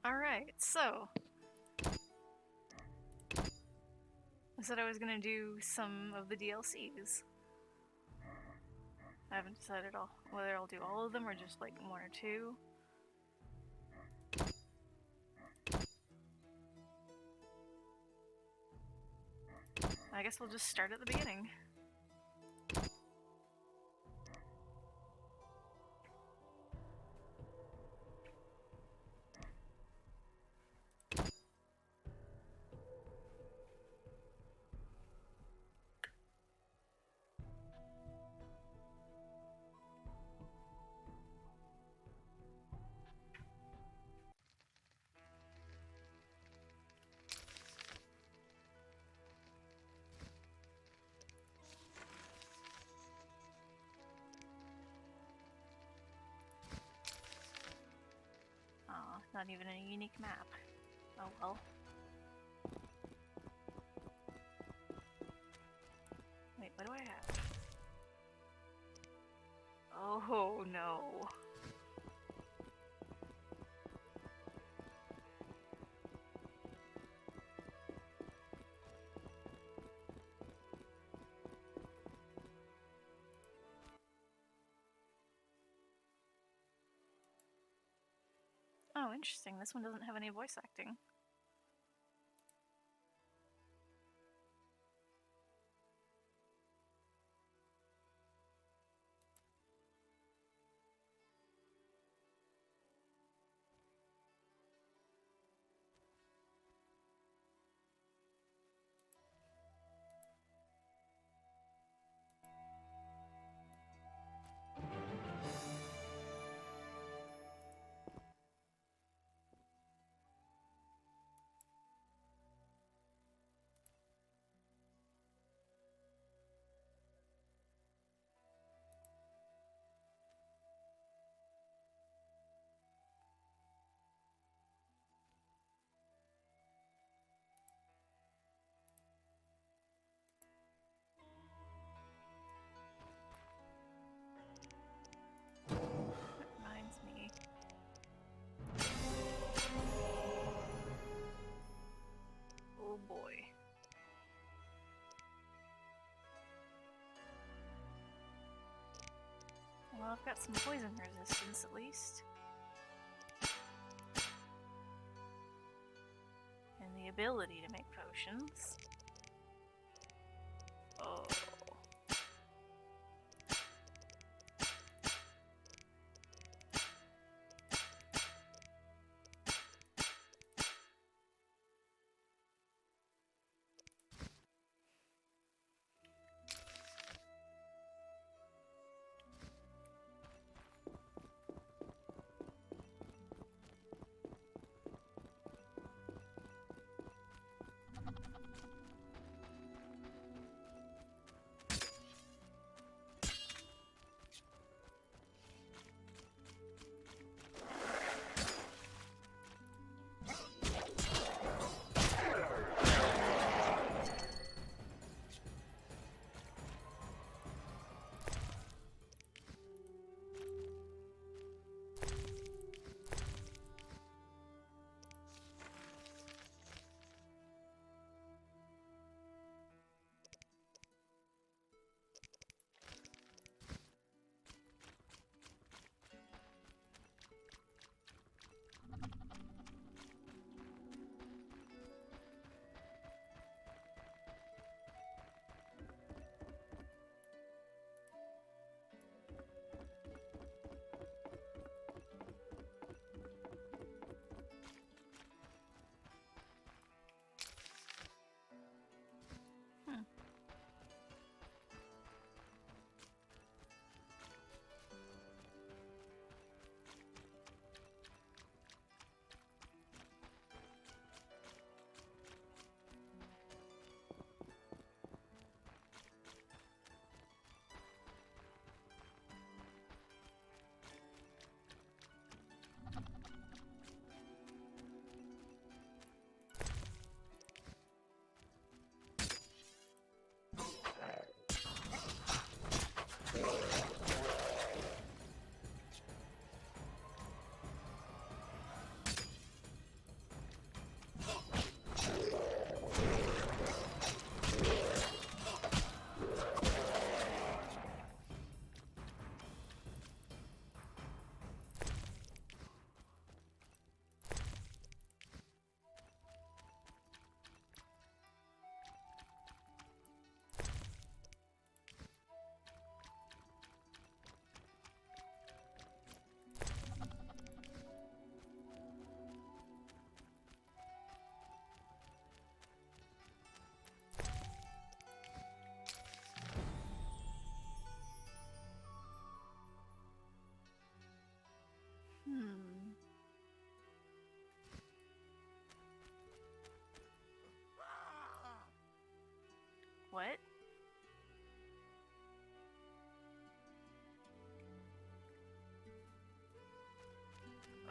Alright, so I said I was gonna do some of the DLCs. I haven't decided whether I'll do all of them or just like one or two. I guess we'll just start at the beginning. Aw, not even a unique map. Oh well. Wait, what do I have? Oh no. Oh, interesting. This one doesn't have any voice acting. Reminds me. Oh boy. Well, I've got some poison resistance at least. And the ability to make potions. Oh.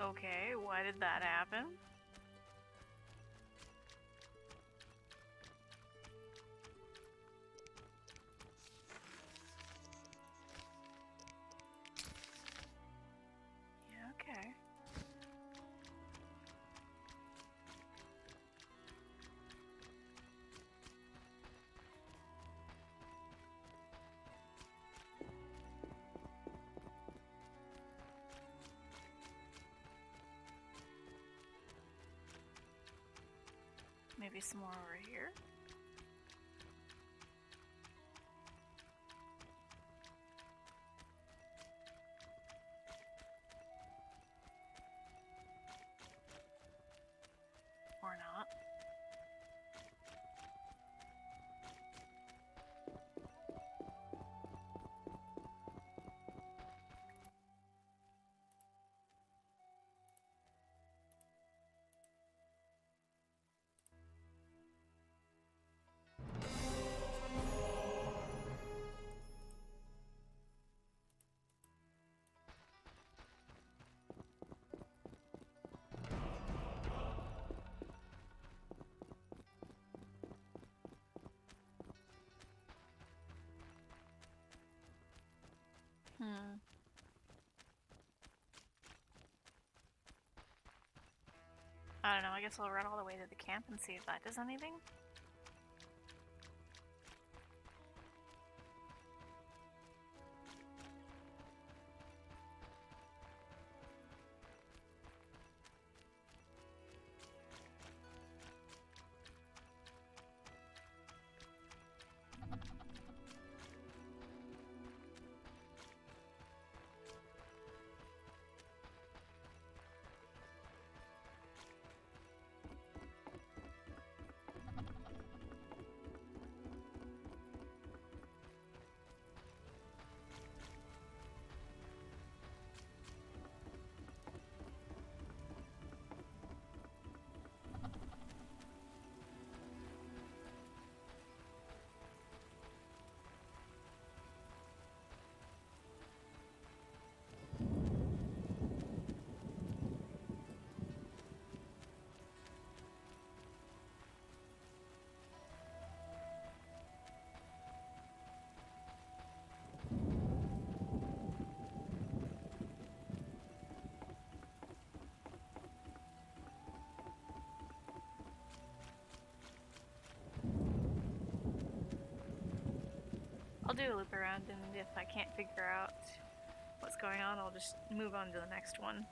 Okay, why did that happen? Yeah, okay. Maybe some more over here. Or not. I don't know, I guess I'll run all the way to the camp and see if that does anything. I'll do a loop around, and if I can't figure out what's going on, I'll just move on to the next one.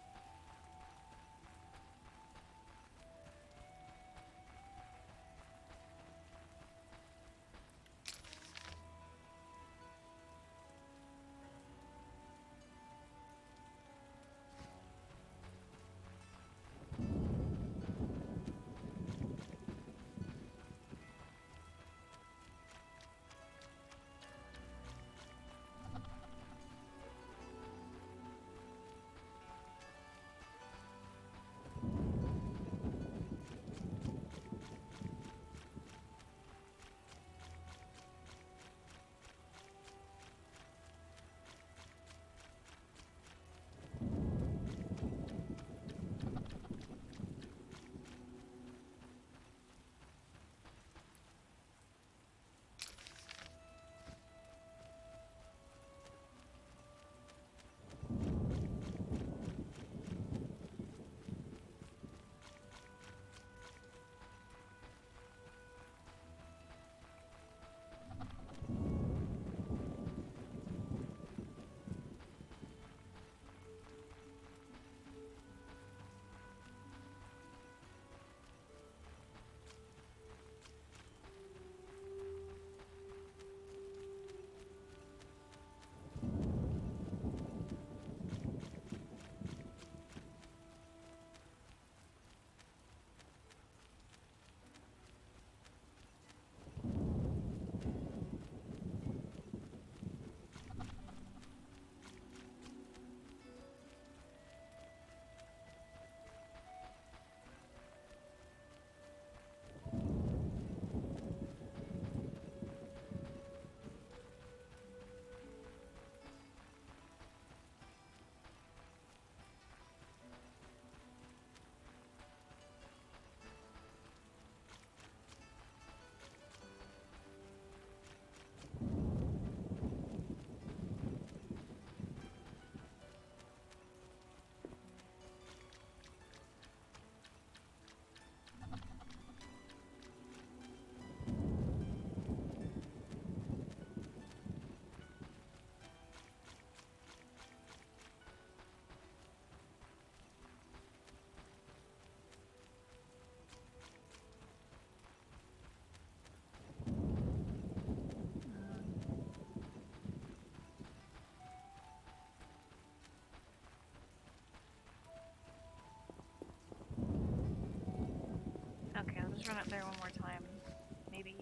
run up there one more time. Maybe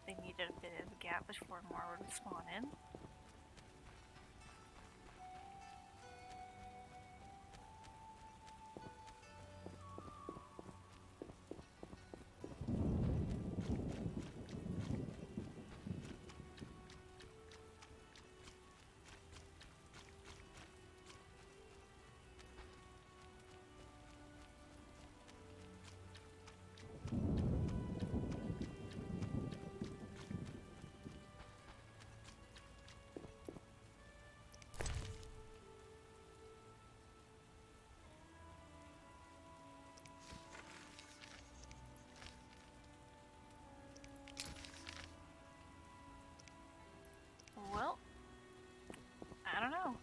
they needed a bit of a gap before more would spawn in. Well, I don't know.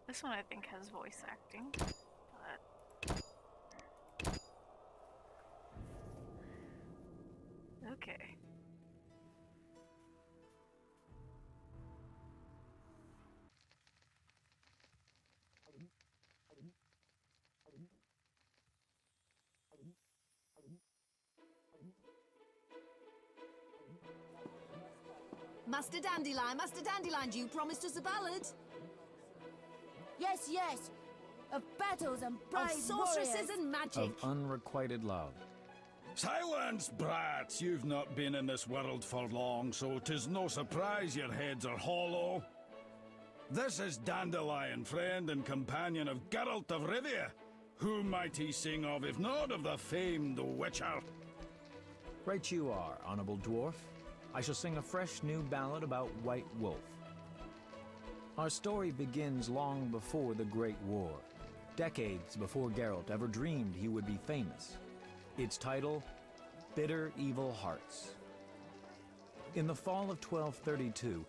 This one I think has voice acting, but okay. Master Dandelion, you promised us a ballad. Yes, yes. Of battles and brave Of sorceresses warriors. and magic. Of unrequited love. Silence, brats! You've not been in this world for long, so 'tis no surprise your heads are hollow. This is Dandelion, friend and companion of Geralt of Rivia. Who might he sing of, if not of the famed Witcher? Right you are, honorable dwarf. I shall sing a fresh new ballad about White Wolf. Our story begins long before the Great War, decades before Geralt ever dreamed he would be famous. Its title, Bitter Evil Hearts. In the fall of 1232,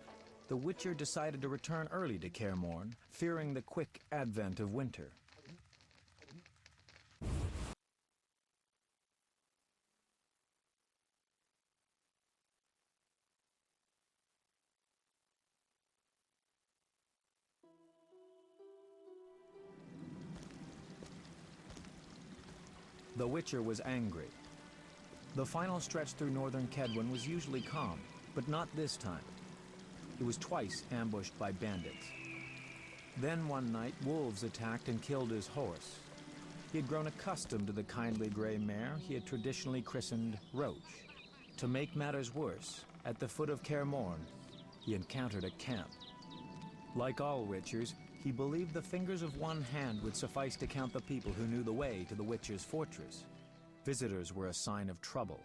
the Witcher decided to return early to Kaer Morhen, fearing the quick advent of winter. The Witcher was angry. The final stretch through northern Kedwen was usually calm, but not this time. He was twice ambushed by bandits. Then one night, wolves attacked and killed his horse. He had grown accustomed to the kindly gray mare he had traditionally christened Roach. To make matters worse, at the foot of Kaer Morhen, he encountered a camp. Like all Witchers, he believed the fingers of one hand would suffice to count the people who knew the way to the Witcher's fortress. Visitors were a sign of trouble.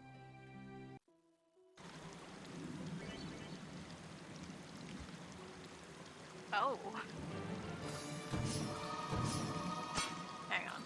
Oh. Hang on.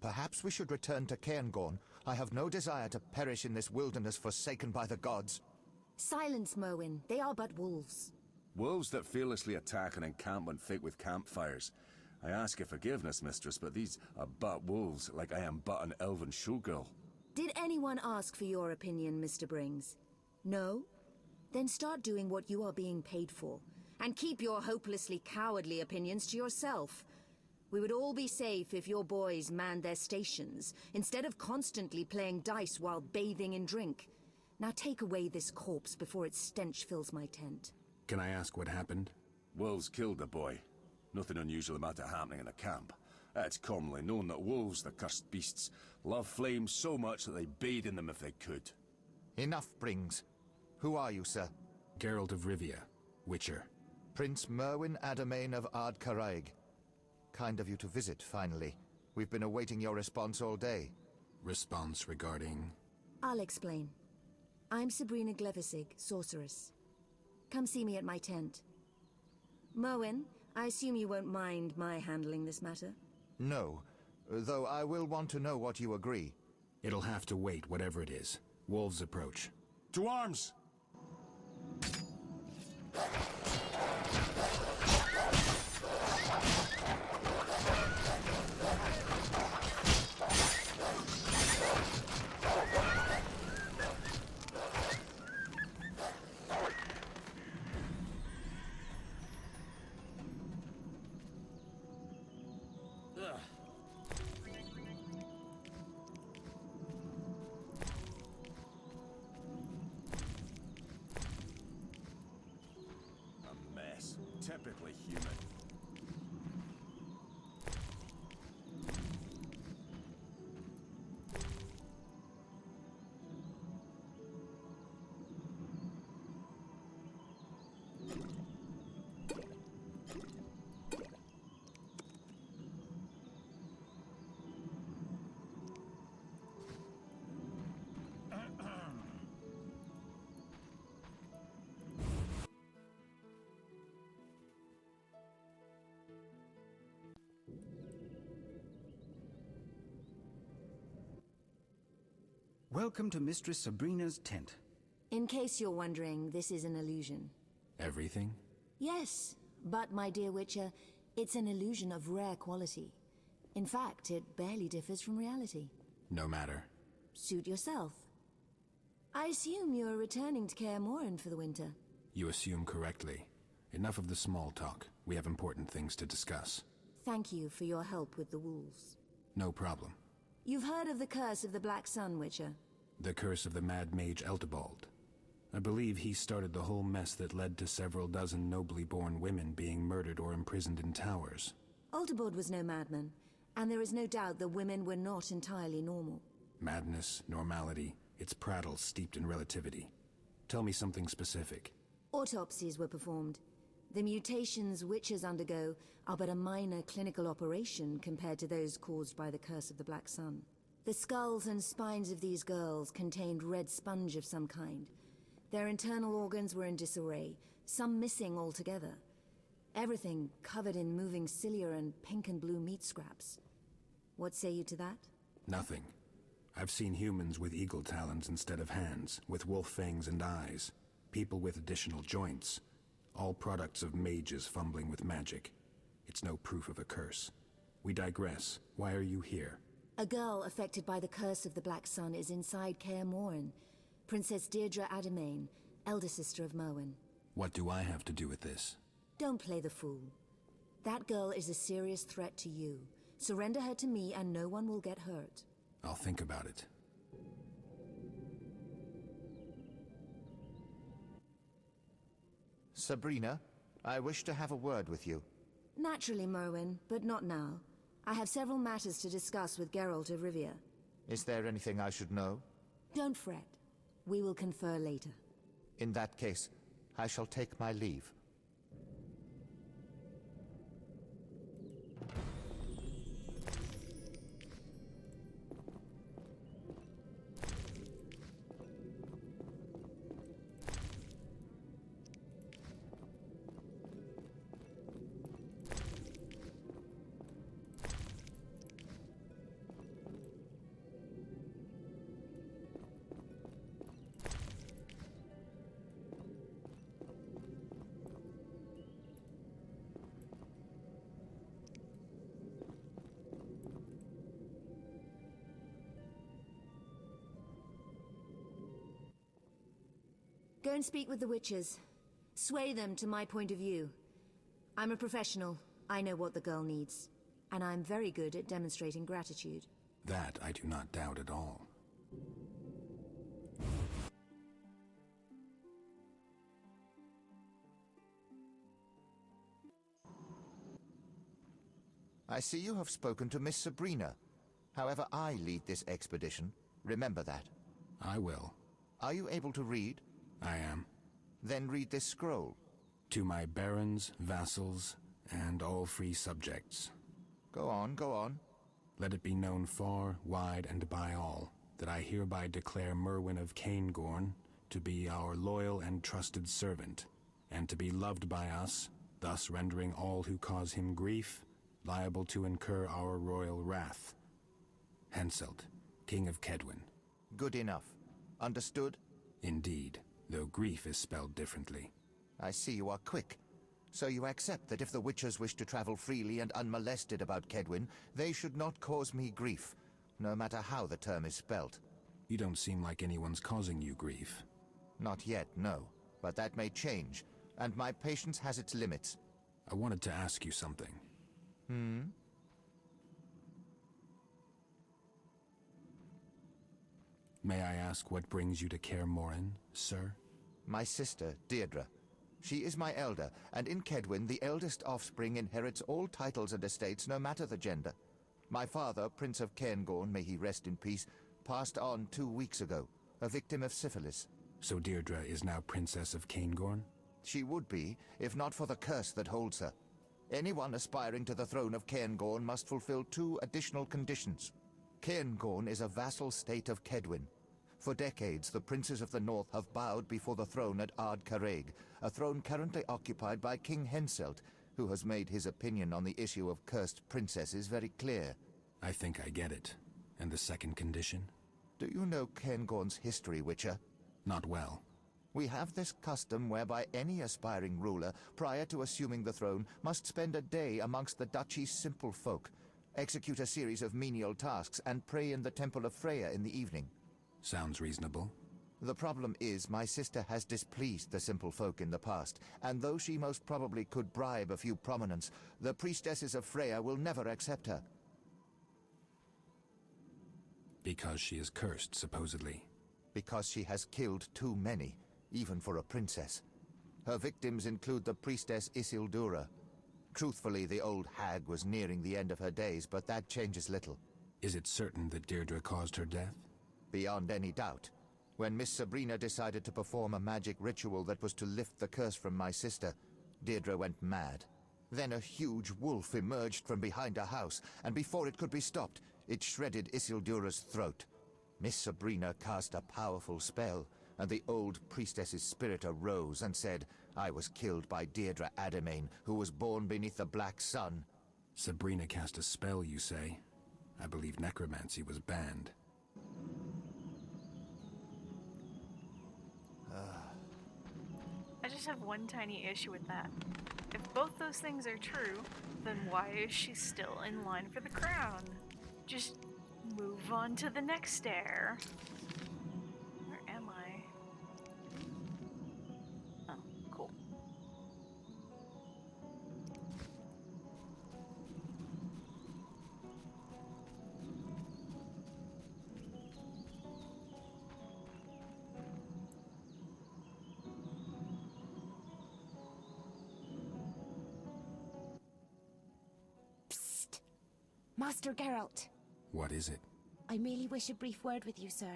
Perhaps we should return to Cairngorm. I have no desire to perish in this wilderness forsaken by the gods. Silence, Merwin. They are but wolves. Wolves that fearlessly attack an encampment thick with campfires. I ask your forgiveness, mistress, but these are but wolves, like I am but an elven showgirl. Did anyone ask for your opinion, Mr. Brings? No? Then start doing what you are being paid for. And keep your hopelessly cowardly opinions to yourself. We would all be safe if your boys manned their stations, instead of constantly playing dice while bathing in drink. Now take away this corpse before its stench fills my tent. Can I ask what happened? Wolves killed the boy. Nothing unusual about it happening in a camp. It's commonly known that wolves, the cursed beasts, love flames so much that they bathe in them if they could. Enough, Brings. Who are you, sir? Geralt of Rivia, Witcher. Prince Merwin Adamain of Ard Caraig. Kind of you to visit, finally. We've been awaiting your response all day. Response regarding... I'll explain. I'm Sabrina Glevisig, sorceress. Come see me at my tent. Merwin, I assume you won't mind my handling this matter? No, though I will want to know what you agree. It'll have to wait, whatever it is. Wolves approach. To arms! Typically human. Welcome to Mistress Sabrina's tent. In case you're wondering, this is an illusion. Everything? Yes, but my dear Witcher, it's an illusion of rare quality. In fact, it barely differs from reality. No matter. Suit yourself. I assume you're returning to Kaer Morhen for the winter. You assume correctly. Enough of the small talk. We have important things to discuss. Thank you for your help with the wolves. No problem. You've heard of the curse of the Black Sun, Witcher? The curse of the Mad Mage Eltebald. I believe he started the whole mess that led to several dozen nobly born women being murdered or imprisoned in towers. Eltebald was no madman, and there is no doubt that women were not entirely normal. Madness, normality, it's prattle steeped in relativity. Tell me something specific. Autopsies were performed. The mutations witches undergo are but a minor clinical operation compared to those caused by the curse of the Black Sun. The skulls and spines of these girls contained red sponge of some kind. Their internal organs were in disarray, some missing altogether. Everything covered in moving cilia and pink and blue meat scraps. What say you to that? Nothing. I've seen humans with eagle talons instead of hands, with wolf fangs and eyes. People with additional joints. All products of mages fumbling with magic. It's no proof of a curse. We digress. Why are you here? A girl affected by the curse of the Black Sun is inside Kaer Morhen. Princess Deirdre Adamain, elder sister of Merwin. What do I have to do with this? Don't play the fool. That girl is a serious threat to you. Surrender her to me and no one will get hurt. I'll think about it. Sabrina, I wish to have a word with you. Naturally, Merwin, but not now. I have several matters to discuss with Geralt of Rivia. Is there anything I should know? Don't fret. We will confer later. In that case, I shall take my leave. Go and speak with the witches. Sway them to my point of view. I'm a professional. I know what the girl needs. And I'm very good at demonstrating gratitude. That I do not doubt at all. I see you have spoken to Miss Sabrina. However, I lead this expedition. Remember that. I will. Are you able to read? I am. Then read this scroll. To my barons, vassals, and all free subjects. Go on, go on. Let it be known far, wide, and by all, that I hereby declare Merwin of Caingorn to be our loyal and trusted servant, and to be loved by us, thus rendering all who cause him grief liable to incur our royal wrath. Henselt, King of Kedwin. Good enough. Understood? Indeed, though grief is spelled differently. I see you are quick. So you accept that if the witches wish to travel freely and unmolested about Kedwin, they should not cause me grief, no matter how the term is spelt. You don't seem like anyone's causing you grief. Not yet, no. But that may change, and my patience has its limits. I wanted to ask you something. May I ask what brings you to Kaer Morhen, sir? My sister, Deirdre. She is my elder, and in Kedwin, the eldest offspring inherits all titles and estates, no matter the gender. My father, Prince of Cairngorm, may he rest in peace, passed on 2 weeks ago, a victim of syphilis. So Deirdre is now Princess of Caingorn? She would be, if not for the curse that holds her. Anyone aspiring to the throne of Cairngorm must fulfill 2 additional conditions. Cairngorm is a vassal state of Kedwin. For decades, the princes of the north have bowed before the throne at Ard Caraig, a throne currently occupied by King Henselt, who has made his opinion on the issue of cursed princesses very clear. I think I get it. And the second condition? Do you know Cairngorm's history, Witcher? Not well. We have this custom whereby any aspiring ruler, prior to assuming the throne, must spend a day amongst the duchy's simple folk, execute a series of menial tasks, and pray in the Temple of Freya in the evening. Sounds reasonable. The problem is my sister has displeased the simple folk in the past, and though she most probably could bribe a few prominents, the priestesses of Freya will never accept her. Because she is cursed, supposedly. Because she has killed too many, even for a princess. Her victims include the priestess Isildura. Truthfully, the old hag was nearing the end of her days, but that changes little. Is it certain that Deirdre caused her death? Beyond any doubt. When Miss Sabrina decided to perform a magic ritual that was to lift the curse from my sister, Deirdre went mad. Then a huge wolf emerged from behind her house, and before it could be stopped, it shredded Isildura's throat. Miss Sabrina cast a powerful spell, and the old priestess's spirit arose and said, I was killed by Deirdre Adamain, who was born beneath the Black Sun. Sabrina cast a spell, you say? I believe necromancy was banned. I just have one tiny issue with that. If both those things are true, then why is she still in line for the crown? Just move on to the next heir. Where am I? Oh, cool. Master Geralt, What is it? I merely wish a brief word with you, sir.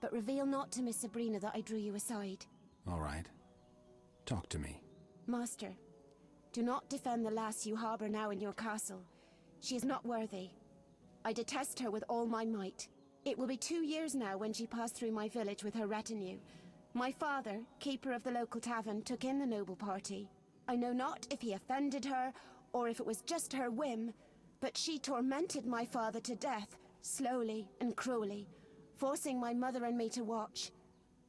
But reveal not to Miss Sabrina that I drew you aside. All right. Talk to me. Master, do not defend the lass you harbor now in your castle. She is not worthy. I detest her with all my might. It will be 2 years now when she passed through my village with her retinue. My father, keeper of the local tavern, took in the noble party. I know not if he offended her, or if it was just her whim, but she tormented my father to death, slowly and cruelly, forcing my mother and me to watch.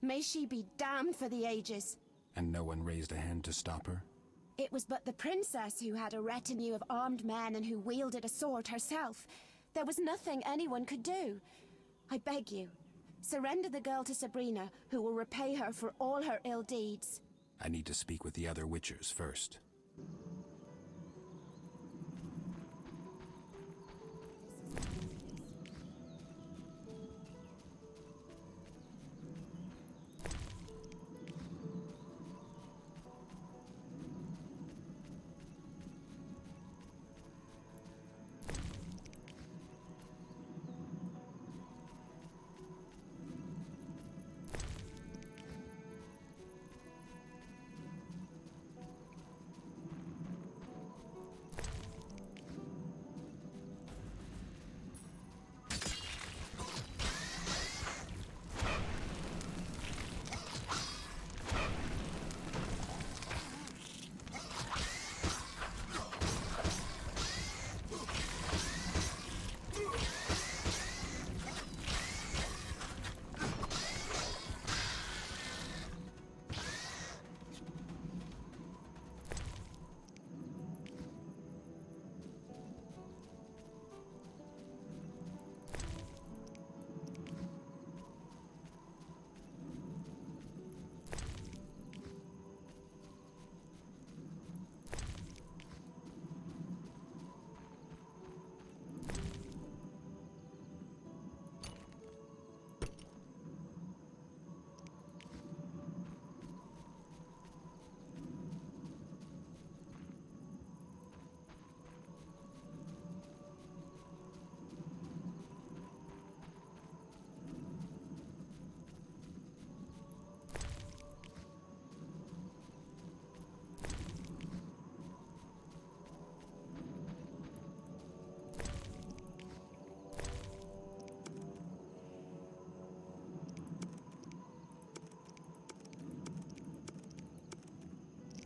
May she be damned for the ages. And no one raised a hand to stop her? It was but the princess who had a retinue of armed men and who wielded a sword herself. There was nothing anyone could do. I beg you, Surrender the girl to Sabrina, who will repay her for all her ill deeds. I need to speak with the other Witchers first.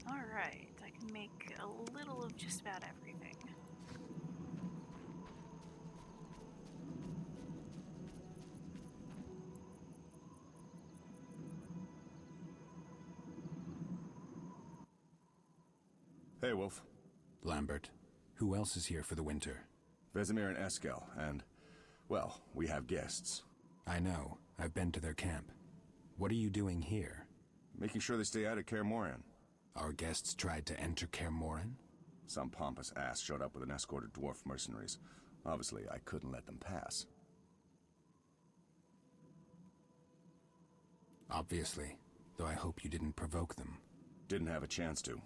Alright, I can make a little of just about everything. Hey, Wolf. Lambert, who else is here for the winter? Vesemir and Eskel, and, well, we have guests. I know. I've been to their camp. What are you doing here? Making sure they stay out of Kaer Morhen. Our guests tried to enter Kaer Morhen? Some pompous ass showed up with an escort of dwarf mercenaries. Obviously, I couldn't let them pass. Obviously, though I hope you didn't provoke them. Didn't have a chance to.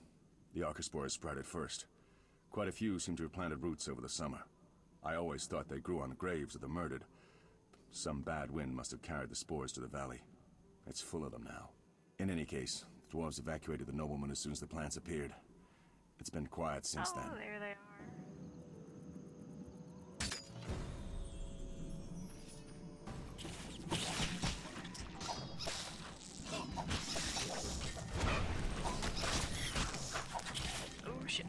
The Archospores sprouted first. Quite a few seem to have planted roots over the summer. I always thought they grew on the graves of the murdered. Some bad wind must have carried the spores to the valley. It's full of them now. In any case, the dwarves evacuated the noblemen as soon as the plants appeared. It's been quiet since then. Oh, there they are. Oh shit.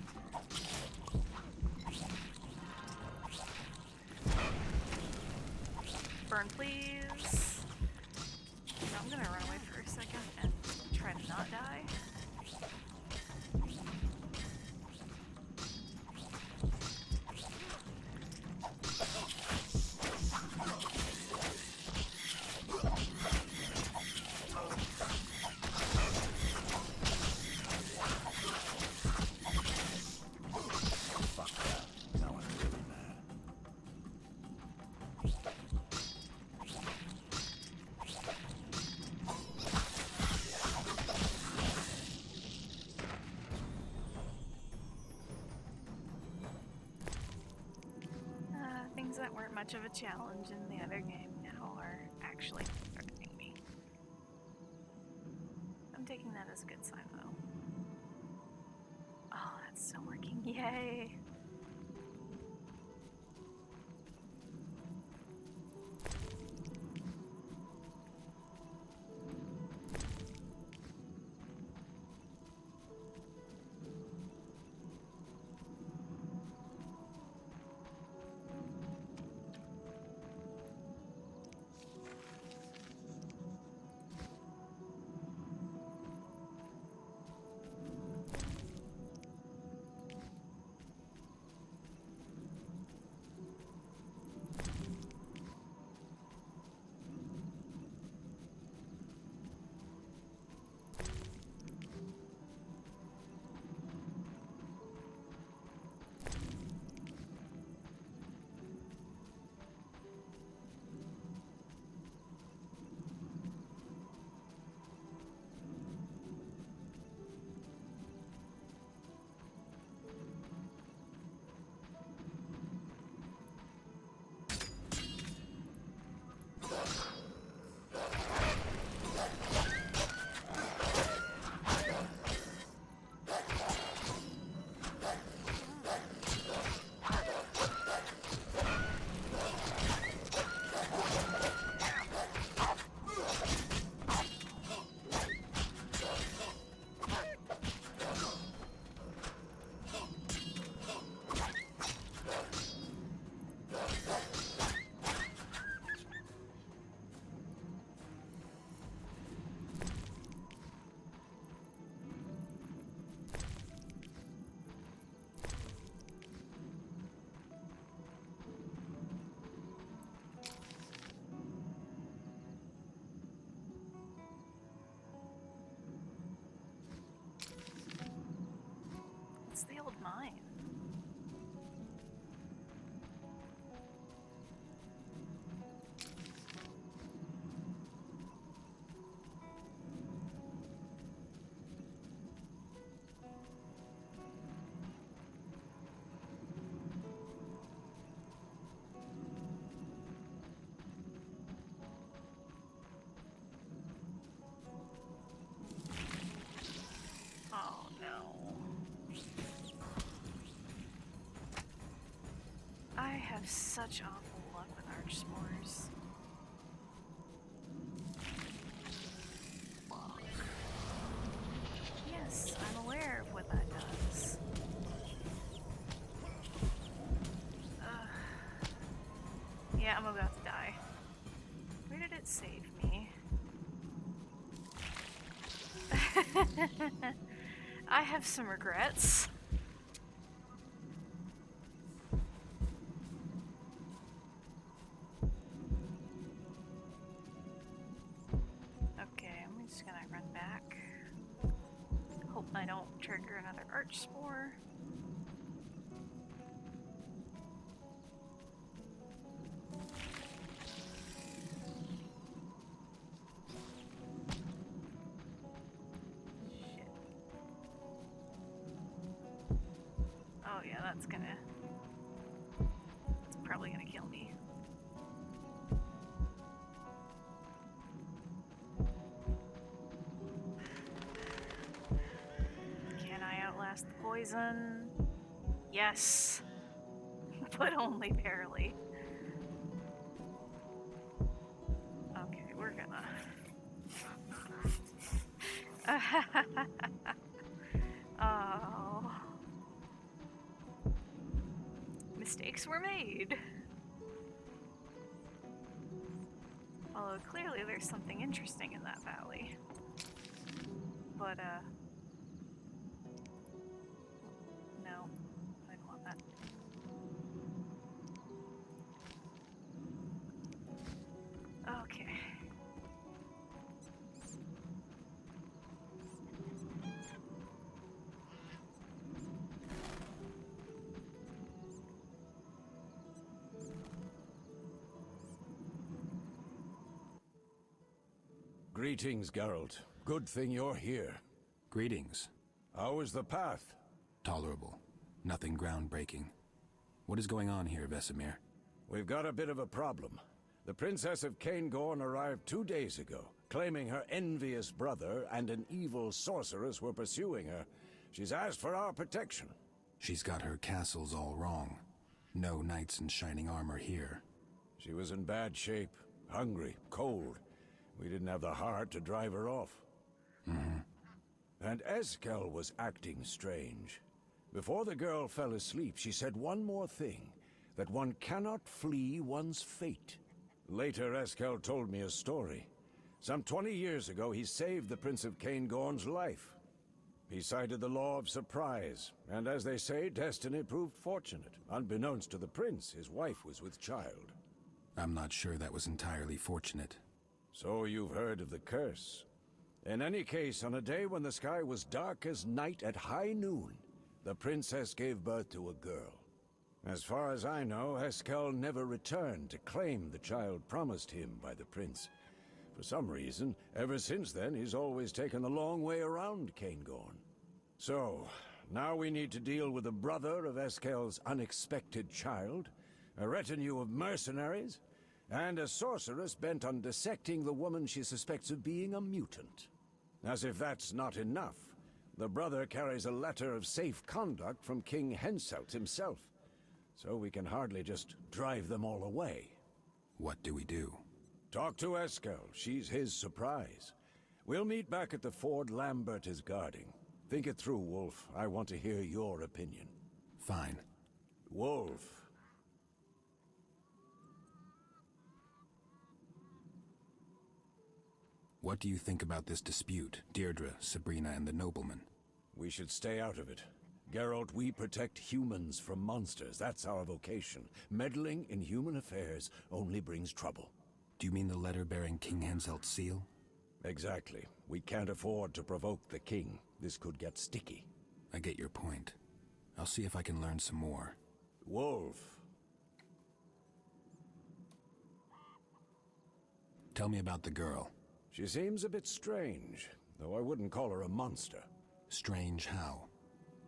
Burn, please. I'm gonna run away for a second and try to not die. Fuck that. Now I'm really mad. Things that weren't much of a challenge in the other game now are actually threatening me. I'm taking that as a good sign, though. Oh, that's still working. Yay! mine? Oh no. I have such awful luck with arch spores. Yes, I'm aware of what that does. Yeah, I'm about to die. Where did it save me? I have some regrets. Okay, I'm just gonna run back. Hope I don't trigger another arch spore. Shit. Oh yeah, that's probably gonna kill me. Can I outlast the poison? Yes. But only barely. Okay, we're gonna... Oh. Mistakes were made. Although clearly there's something interesting in that valley. But, no. I don't want that. Okay. Greetings, Geralt. Good thing you're here. Greetings. How is the path? Tolerable. Nothing groundbreaking. What is going on here, Vesemir? We've got a bit of a problem. The Princess of Caingorn arrived 2 days ago, claiming her envious brother and an evil sorceress were pursuing her. She's asked for our protection. She's got her castles all wrong. No knights in shining armor here. She was in bad shape, hungry, cold. We didn't have the heart to drive her off. And Eskel was acting strange. Before the girl fell asleep, she said one more thing, that one cannot flee one's fate. Later, Eskel told me a story. Some 20 years ago, he saved the Prince of Caingorn's life. He cited the law of surprise, and as they say, destiny proved fortunate. Unbeknownst to the prince, his wife was with child. I'm not sure that was entirely fortunate. So you've heard of the curse. In any case, on a day when the sky was dark as night at high noon, the princess gave birth to a girl. As far as I know, Eskel never returned to claim the child promised him by the prince. For some reason, ever since then, he's always taken the long way around Caingorn. So, now we need to deal with the brother of Eskel's unexpected child, a retinue of mercenaries, and a sorceress bent on dissecting the woman she suspects of being a mutant. As if that's not enough, the brother carries a letter of safe conduct from King Henselt himself. So we can hardly just drive them all away. What do we do? Talk to Eskel. She's his surprise. We'll meet back at the ford Lambert is guarding. Think it through, Wolf. I want to hear your opinion. Fine. Wolf. What do you think about this dispute, Deirdre, Sabrina, and the nobleman? We should stay out of it. Geralt, we protect humans from monsters. That's our vocation. Meddling in human affairs only brings trouble. Do you mean the letter bearing King Henselt's seal? Exactly. We can't afford to provoke the king. This could get sticky. I get your point. I'll see if I can learn some more. Wolf. Tell me about the girl. She seems a bit strange, though I wouldn't call her a monster. Strange how?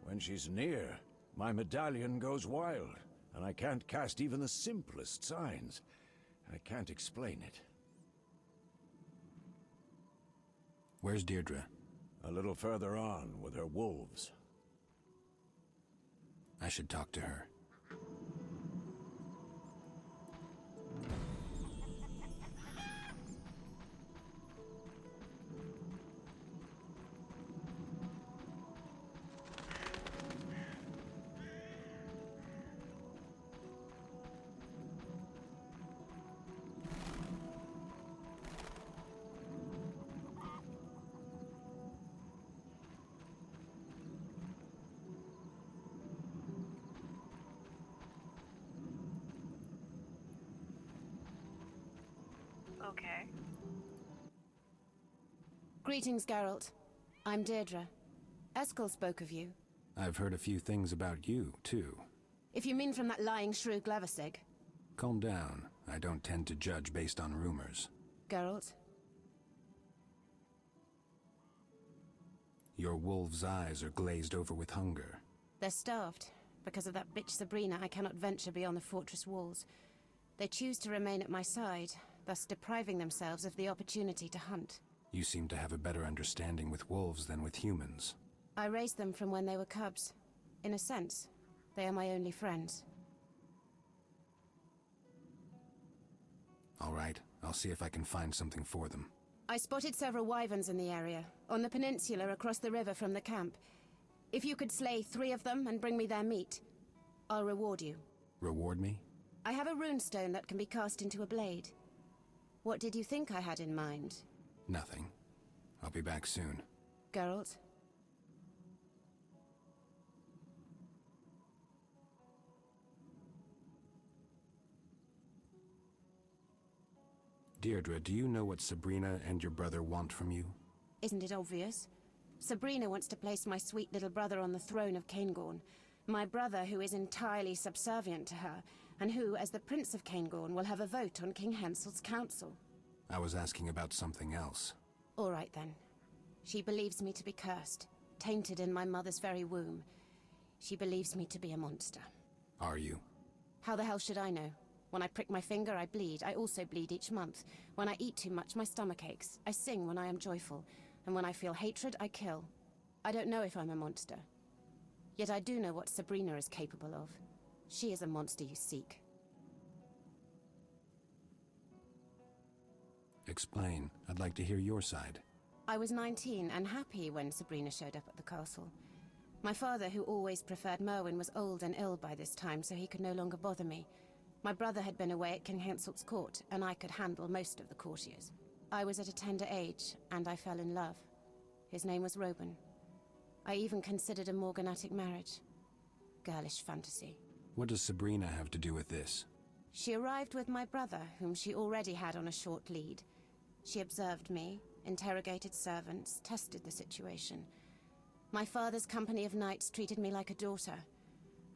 When she's near, my medallion goes wild, and I can't cast even the simplest signs. I can't explain it. Where's Deirdre? A little further on, with her wolves. I should talk to her. Okay. Greetings, Geralt. I'm Deirdre. Eskel spoke of you. I've heard a few things about you, too. If you mean from that lying shrew Glevisig. Calm down. I don't tend to judge based on rumors. Geralt, Your wolf's eyes are glazed over with hunger. they're starved. Because of that bitch Sabrina, I cannot venture beyond the fortress walls. They choose to remain at my side, thus depriving themselves of the opportunity to hunt. You seem to have a better understanding with wolves than with humans. I raised them from when they were cubs. In a sense, they are my only friends. All right, I'll see if I can find something for them. I spotted several wyverns in the area, on the peninsula across the river from the camp. If you could slay 3 of them and bring me their meat, I'll reward you. Reward me? I have a runestone that can be cast into a blade. What did you think I had in mind? Nothing. I'll be back soon. Geralt? Deirdre, do you know what Sabrina and your brother want from you? Isn't it obvious? Sabrina wants to place my sweet little brother on the throne of Caingorn. My brother who is entirely subservient to her, and who, as the Prince of Caingorn, will have a vote on King Hensel's council. I was asking about something else. All right then. She believes me to be cursed, tainted in my mother's very womb. She believes me to be a monster. Are you? How the hell should I know? When I prick my finger, I bleed. I also bleed each month. When I eat too much, my stomach aches. I sing when I am joyful. And when I feel hatred, I kill. I don't know if I'm a monster. Yet I do know what Sabrina is capable of. She is a monster you seek. Explain. I'd like to hear your side. I was 19 and happy when Sabrina showed up at the castle. My father, who always preferred Merwin, was old and ill by this time, so he could no longer bother me. My brother had been away at King Henselt's court, and I could handle most of the courtiers. I was at a tender age, and I fell in love. His name was Roban. I even considered a morganatic marriage. Girlish fantasy. What does Sabrina have to do with this? She arrived with my brother, whom she already had on a short lead. She observed me, interrogated servants, tested the situation. My father's company of knights treated me like a daughter.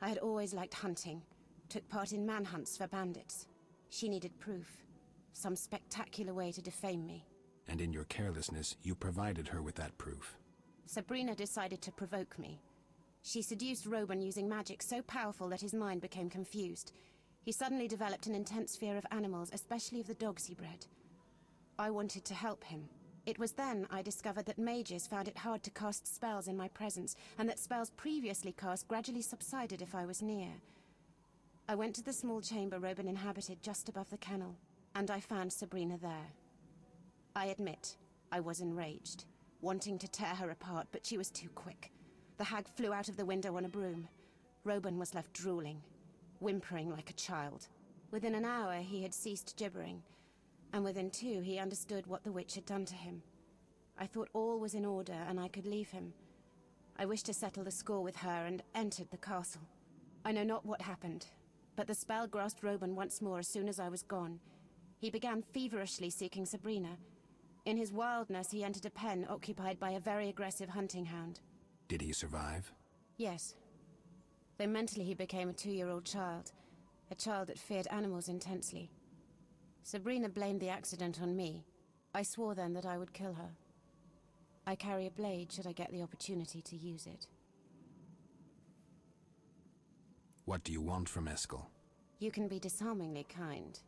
I had always liked hunting, took part in manhunts for bandits. She needed proof, some spectacular way to defame me. And in your carelessness, you provided her with that proof. Sabrina decided to provoke me. She seduced Roban using magic so powerful that his mind became confused. He suddenly developed an intense fear of animals, especially of the dogs he bred. I wanted to help him. It was then I discovered that mages found it hard to cast spells in my presence, and that spells previously cast gradually subsided if I was near. I went to the small chamber Roban inhabited just above the kennel, and I found Sabrina there. I admit, I was enraged, wanting to tear her apart, but she was too quick. The hag flew out of the window on a broom. Roban was left drooling, whimpering like a child. Within an hour, he had ceased gibbering, and within 2, he understood what the witch had done to him. I thought all was in order, and I could leave him. I wished to settle the score with her, and entered the castle. I know not what happened, but the spell grasped Roban once more as soon as I was gone. He began feverishly seeking Sabrina. In his wildness, he entered a pen occupied by a very aggressive hunting hound. Did he survive? Yes. though mentally he became a 2-year-old child. A child that feared animals intensely. Sabrina blamed the accident on me. I swore then that I would kill her. I carry a blade should I get the opportunity to use it. What do you want from Eskel? You can be disarmingly kind.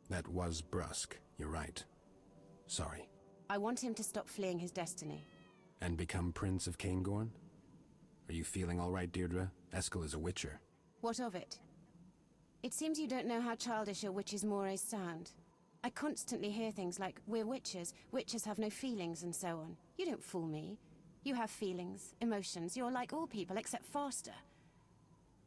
That was brusque, you're right. Sorry. I want him to stop fleeing his destiny. And become Prince of Caingorn? Are you feeling all right, Deirdre? Eskel is a witcher. What of it? It seems you don't know how childish a witch's mores sound. I constantly hear things like, we're witches have no feelings and so on. You don't fool me. You have feelings, emotions, you're like all people except faster.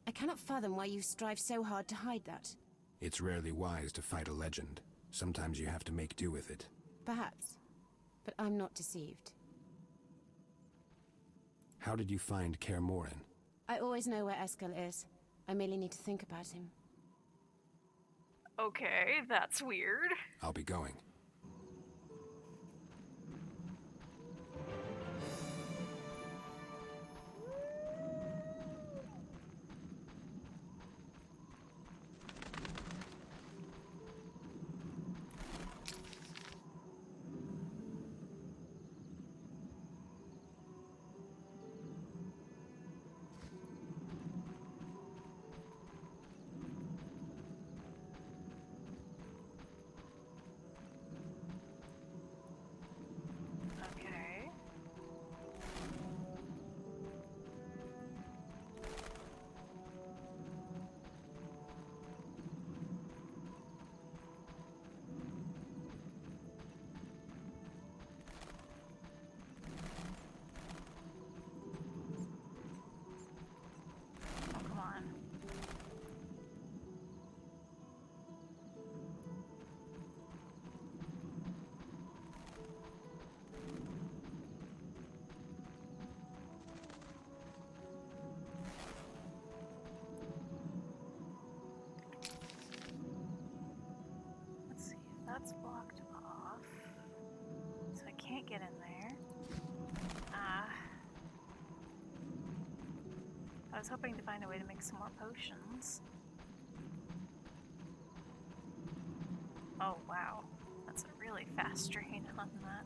I cannot fathom why you strive so hard to hide that. It's rarely wise to fight a legend. Sometimes you have to make do with it. Perhaps. But I'm not deceived. How did you find Kaer Morhen? I always know where Eskel is. I merely need to think about him. Okay, that's weird. I'll be going. Okay. Oh, come on. Let's see if that's blocked off. So I can't get in there. I was hoping to find a way to make some more potions. Oh wow, that's a really fast drain on that.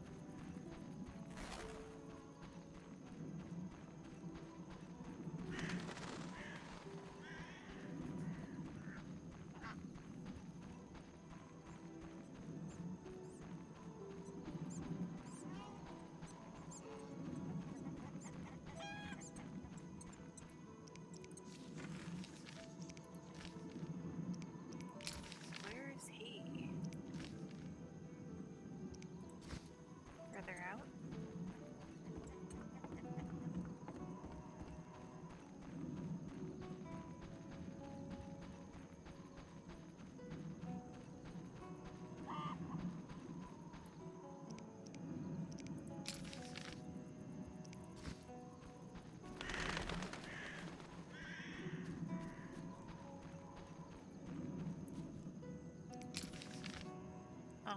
Where is he? Further out?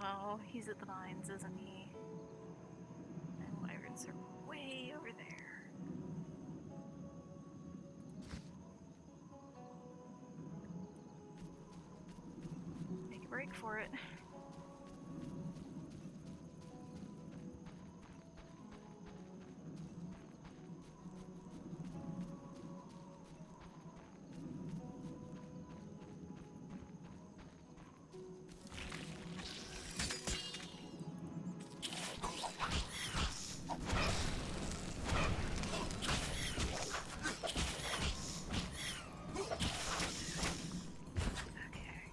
Oh, he's at the mines, isn't he? And wyverns are way over there. Make a break for it. Okay.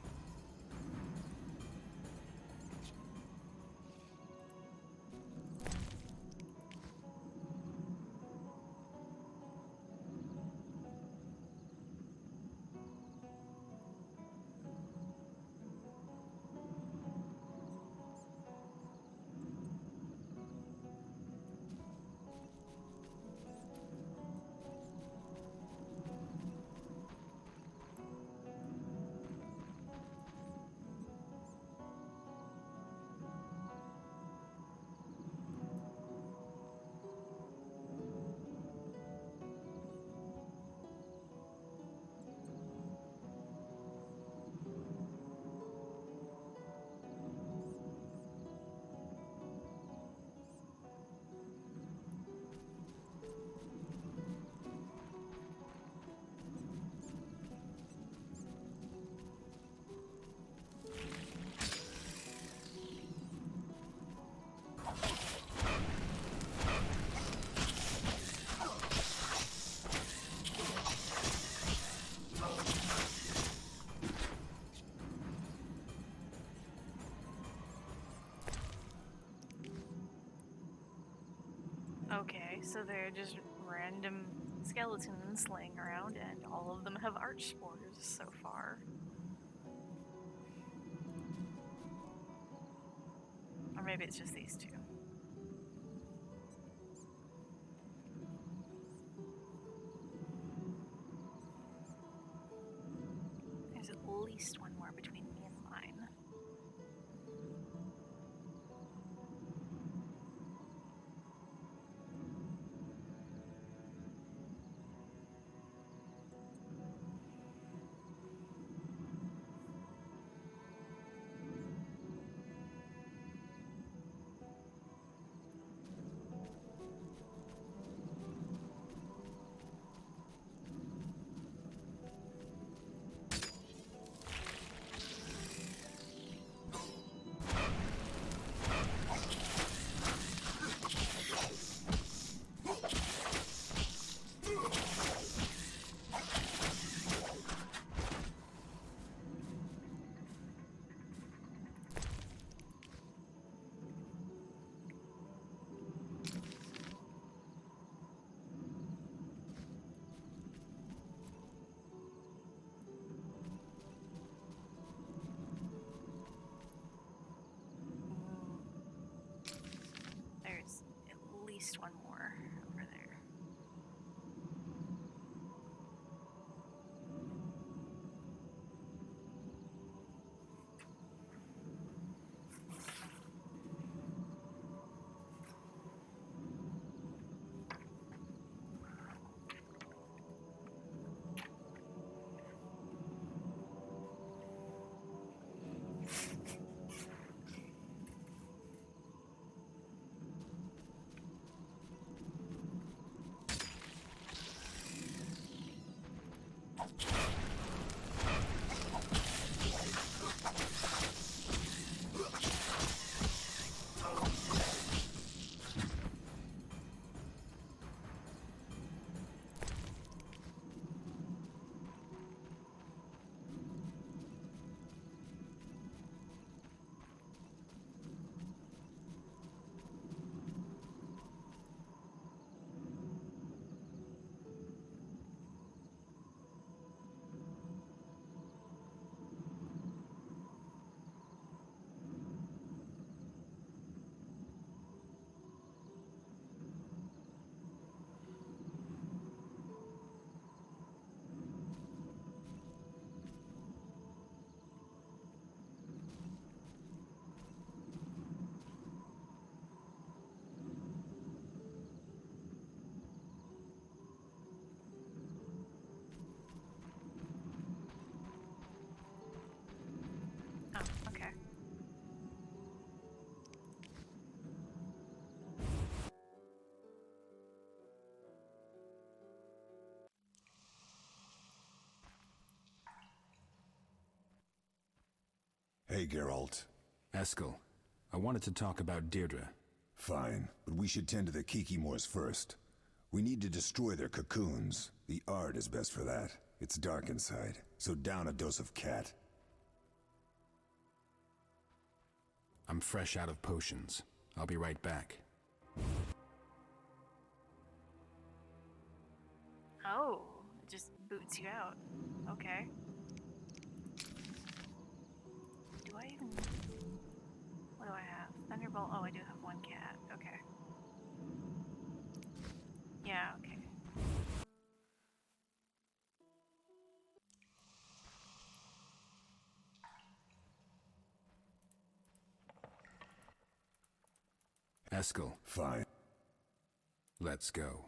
Okay, so they're just random skeletons laying around, and all of them have arch spores so far. Or maybe it's just these two. There's at least one more between me and mine. There's at least one more over there. Oh, okay. Hey, Geralt. Eskel, I wanted to talk about Deirdre. Fine, but we should tend to the Kikimores first. We need to destroy their cocoons. The Ard is best for that. It's dark inside, so down a dose of cat. I'm fresh out of potions. I'll be right back. Oh, it just boots you out. Okay. Do I even... What do I have? Thunderbolt? Oh, I do have one cat. Okay. Yeah, okay. Eskel, Fine. let's go.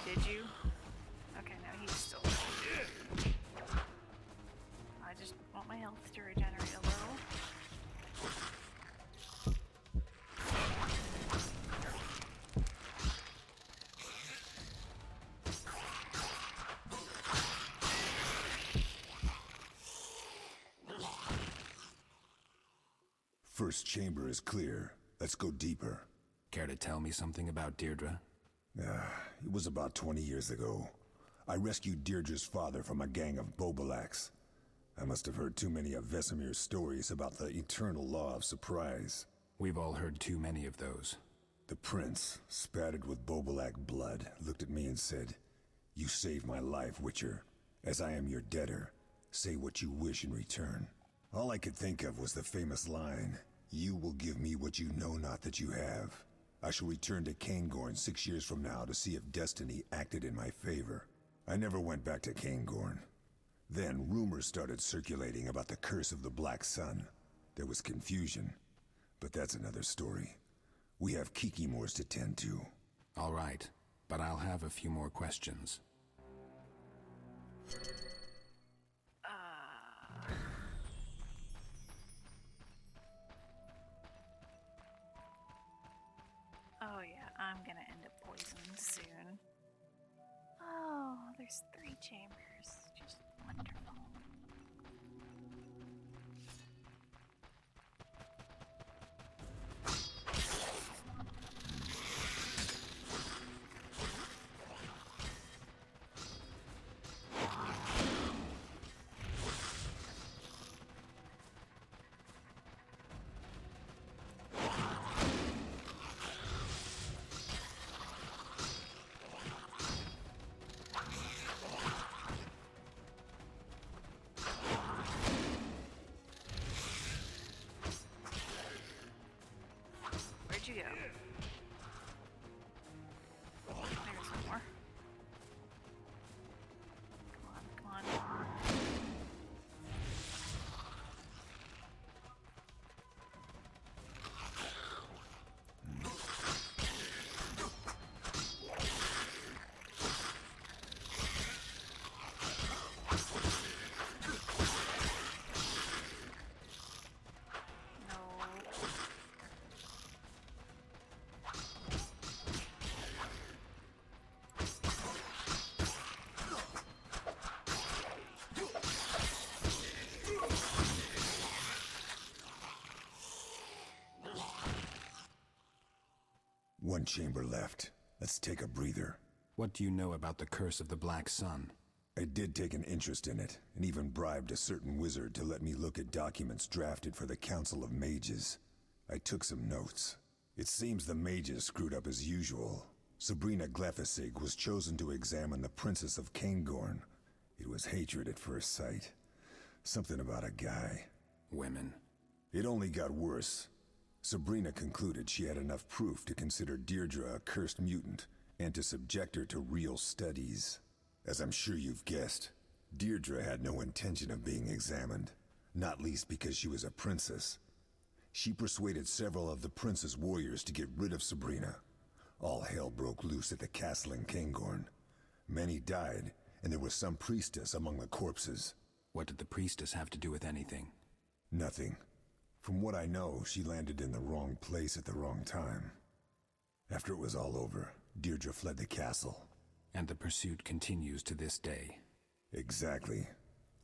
did you? Okay, no, he's still. I just want my health to regenerate a little. First chamber is clear. Let's go deeper. Care to tell me something about Deirdre? It was about 20 years ago. I rescued Deirdre's father from a gang of Bobolaks. I must have heard too many of Vesemir's stories about the eternal law of surprise. We've all heard too many of those. The prince, spattered with Bobolak blood, looked at me and said, "You saved my life, Witcher. As I am your debtor, say what you wish in return." All I could think of was the famous line, "You will give me what you know not that you have." I shall return to Caingorn 6 years from now to see if destiny acted in my favor. I never went back to Caingorn. Then rumors started circulating about the curse of the Black Sun. There was confusion, but that's another story. We have Kikimores to tend to. All right, but I'll have a few more questions. Oh yeah, I'm gonna end up poisoned soon. Oh, there's 3 chambers. Just wonderful. Where'd you go? There's one more. Come on, come on. No. One chamber left. Let's take a breather. What do you know about the curse of the Black Sun? I did take an interest in it, and even bribed a certain wizard to let me look at documents drafted for the Council of Mages. I took some notes. It seems the mages screwed up as usual. Sabrina Glefisig was chosen to examine the Princess of Caingorn. It was hatred at first sight. Something about a guy. Women. It only got worse. Sabrina concluded she had enough proof to consider Deirdre a cursed mutant and to subject her to real studies. As I'm sure you've guessed, Deirdre had no intention of being examined, not least because she was a princess. She persuaded several of the prince's warriors to get rid of Sabrina. All hell broke loose at the castle in Caingorn. Many died, and there was some priestess among the corpses. What did the priestess have to do with anything? Nothing. From what I know, she landed in the wrong place at the wrong time. After it was all over, Deirdre fled the castle. And the pursuit continues to this day. Exactly.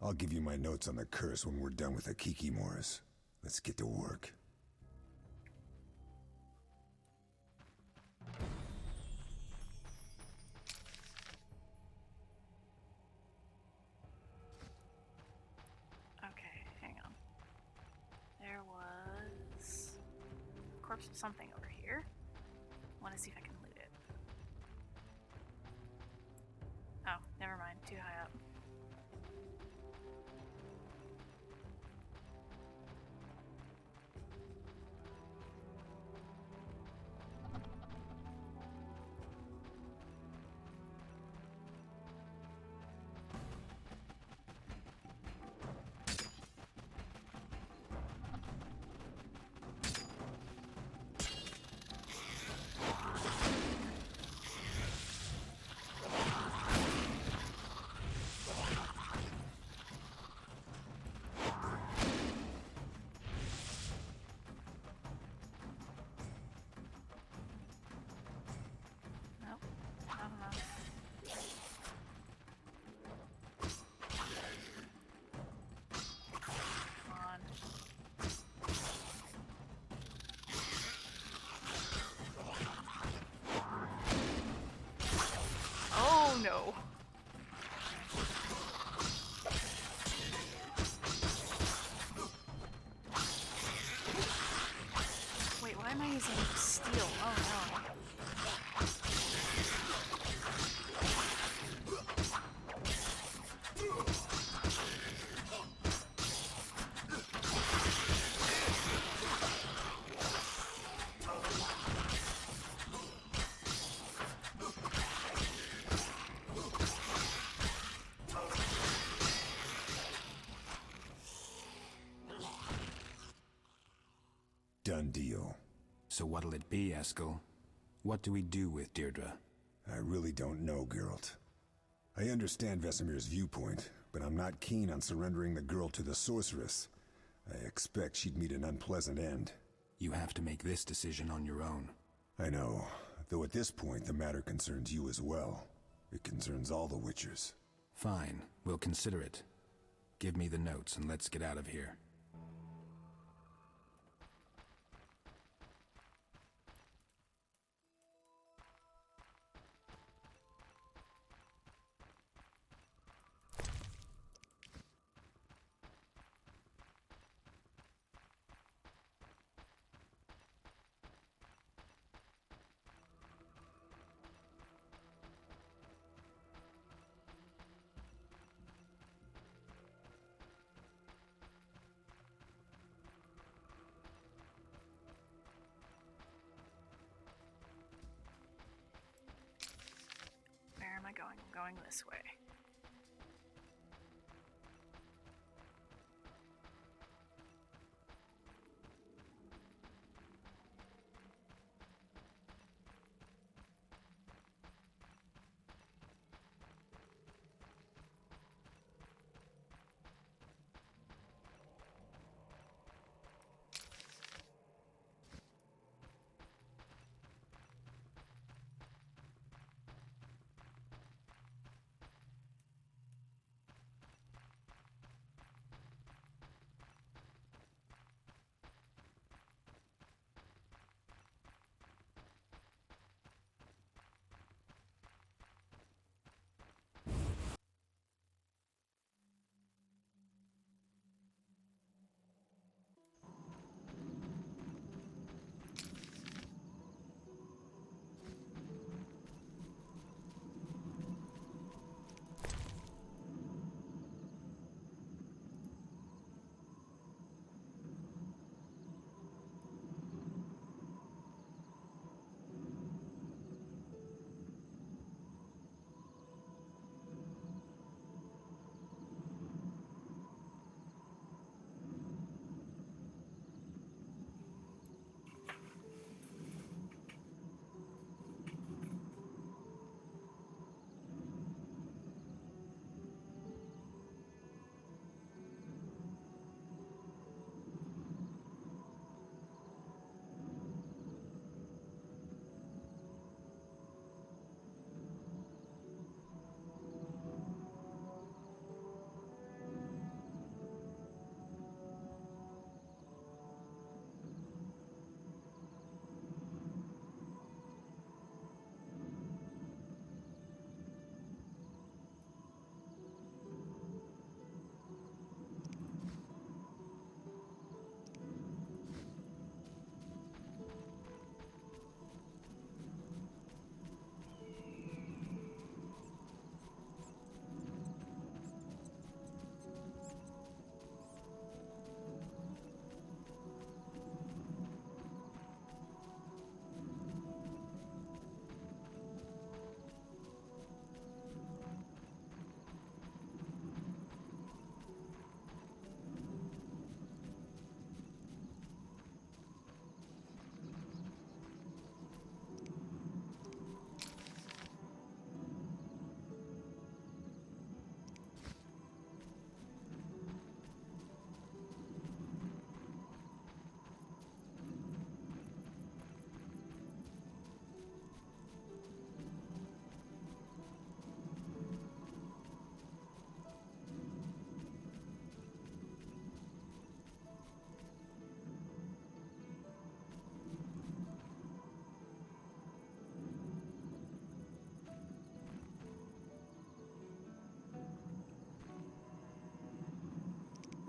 I'll give you my notes on the curse when we're done with the Kikimores. Let's get to work. Okay, hang on. There was a corpse of something over here. I want to see if I can loot it. Oh, never mind. Too high up. using steel. Oh no. Done deal. So what'll it be, Eskel? What do we do with Deirdre? I really don't know, Geralt. I understand Vesemir's viewpoint, but I'm not keen on surrendering the girl to the sorceress. I expect she'd meet an unpleasant end. You have to make this decision on your own. I know, though at this point the matter concerns you as well. It concerns all the Witchers. Fine, we'll consider it. Give me the notes and let's get out of here. Where am I going? I'm going this way.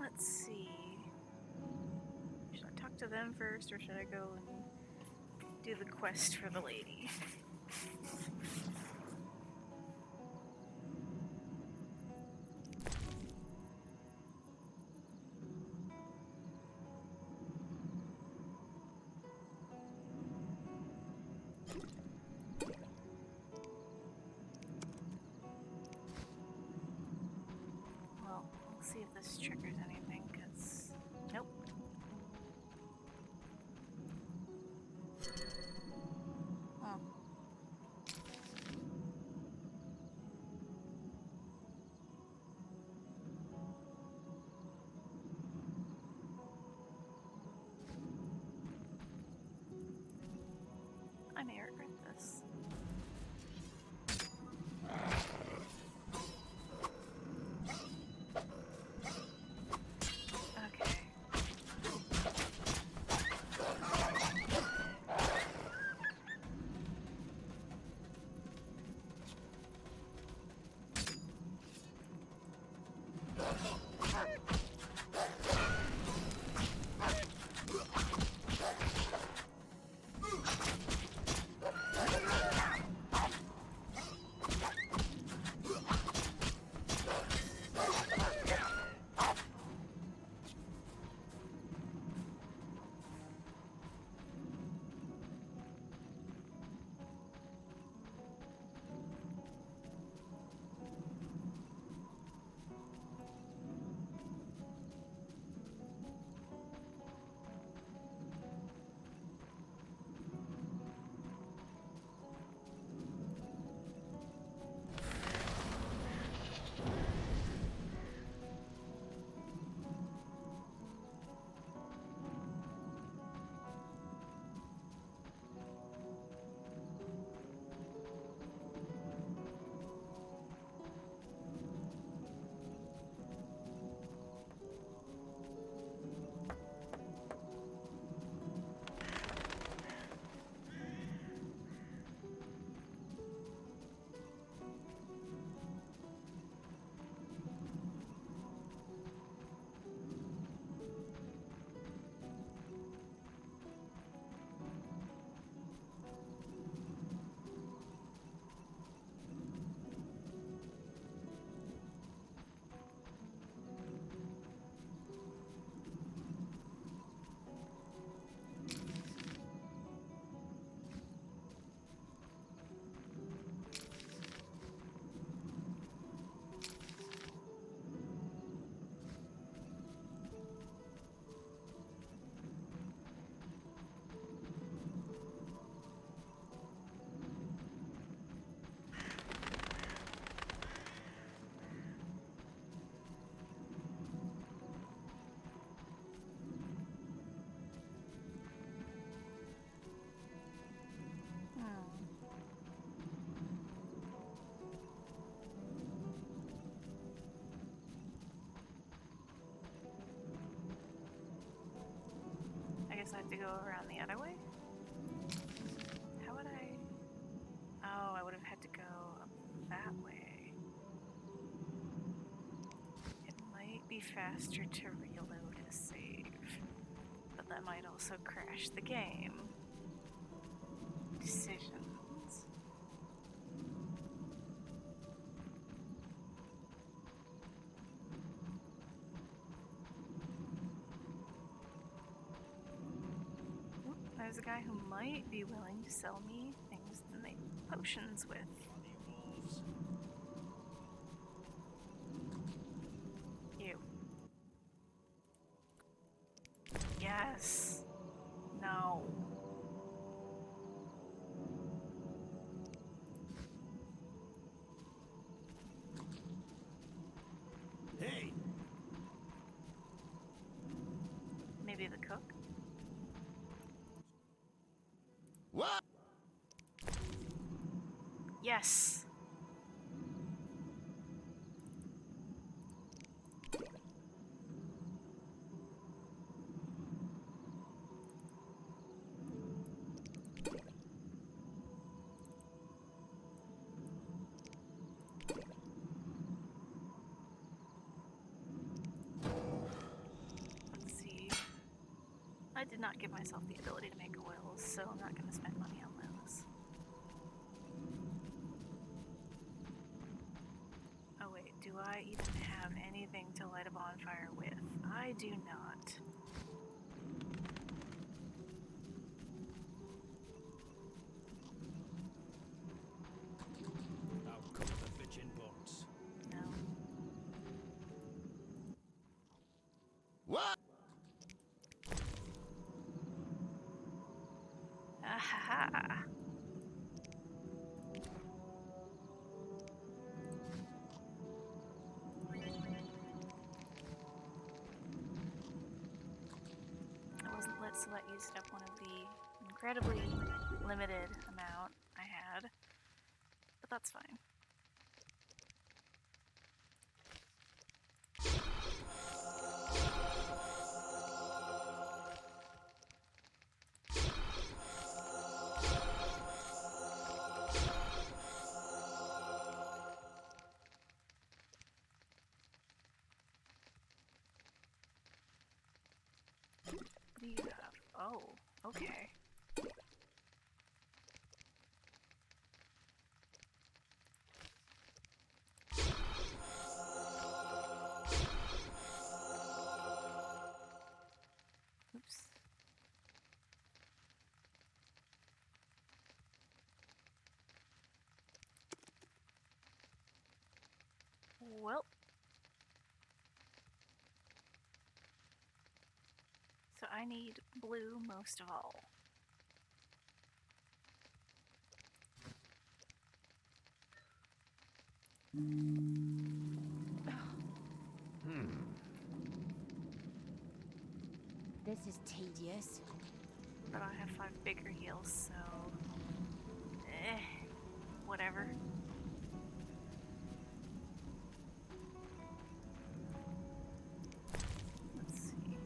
Let's see. Should I talk to them first, or should I go and do the quest for the lady. Well, we'll see if this triggers anything, because... Nope. Oh. I may regret this. Okay. I guess I have to go around the other way? How would I... Oh, I would have had to go up that way. It might be faster to reload a save, but that might also crash the game. Decisions. There's a guy who might be willing to sell me things to make potions with. You. Yes. No. Hey! Maybe the cook? What? Yes. Let's see. I did not give myself the ability to make oils, so I'm not going to spend money on those. Oh wait, do I even have anything to light a bonfire with? I do not. I'll cook the bitch in bones. No. What? Ahaha. I wasn't lit, so that used up one of the incredibly limited amount I had. But that's fine. What do you have? Oh, okay. Oops. Well. So I need blue most of all. This is tedious. But I have 5 bigger heals, so... whatever. Let's see.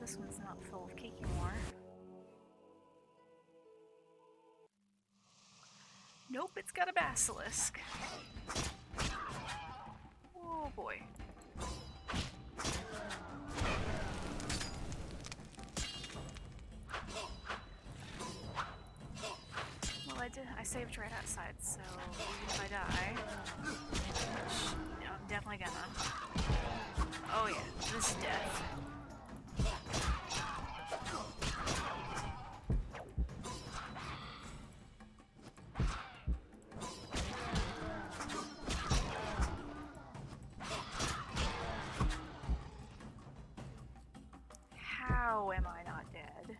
this one's not full of cake anymore. Nope, it's got a basilisk. Oh boy. Well, I saved right outside, so even if I die, which, you know, I'm definitely gonna. Oh yeah, this is death. How am I not dead?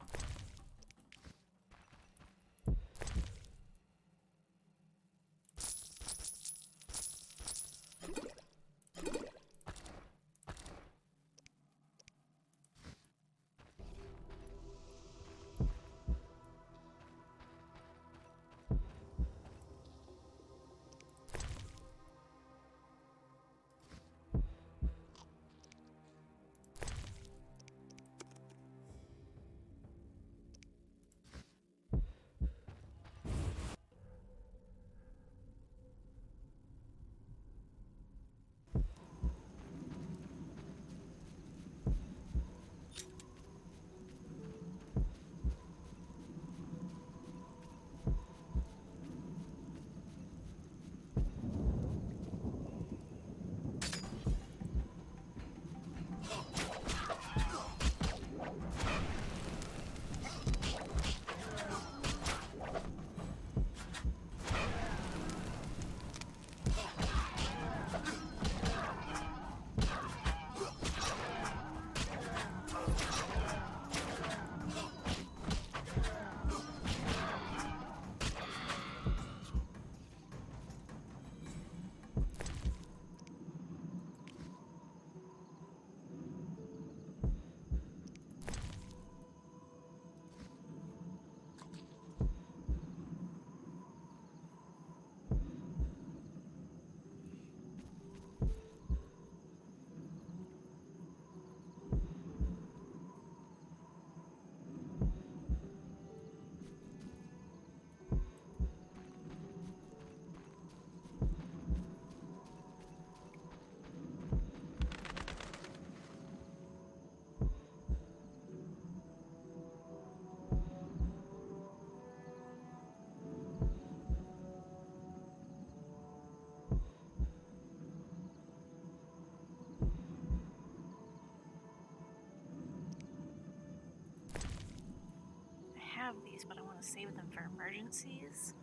Have these, but I want to save them for emergencies.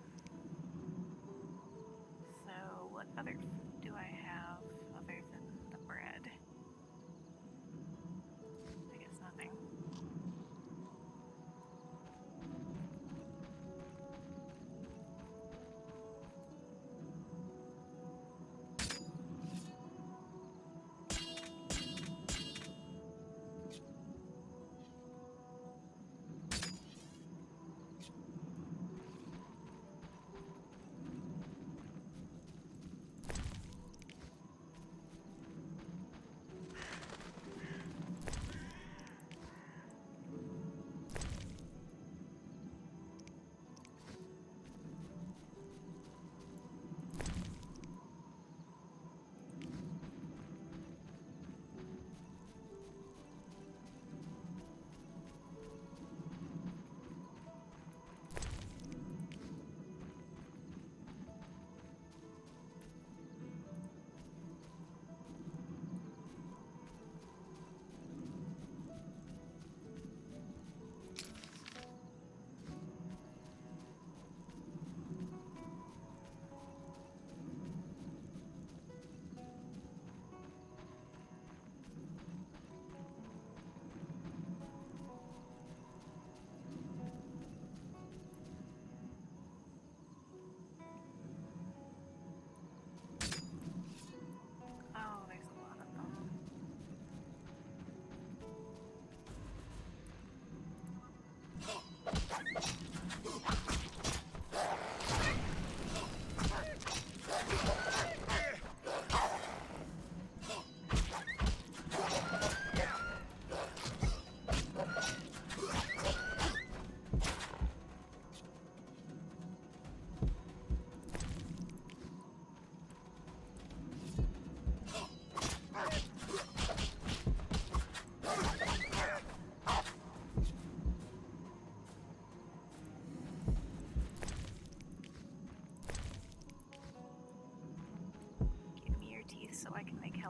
So, what other food do I have other than the bread? I guess nothing.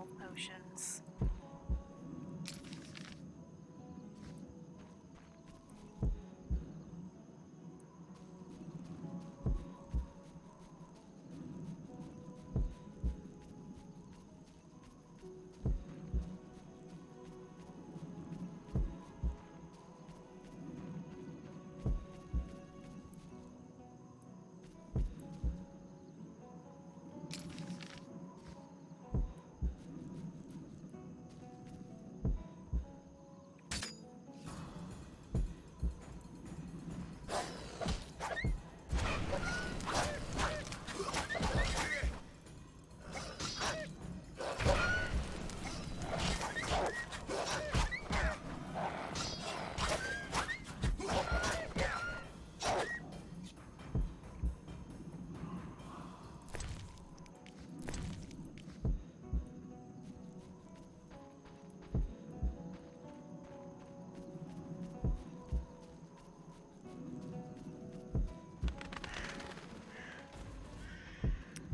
health potions.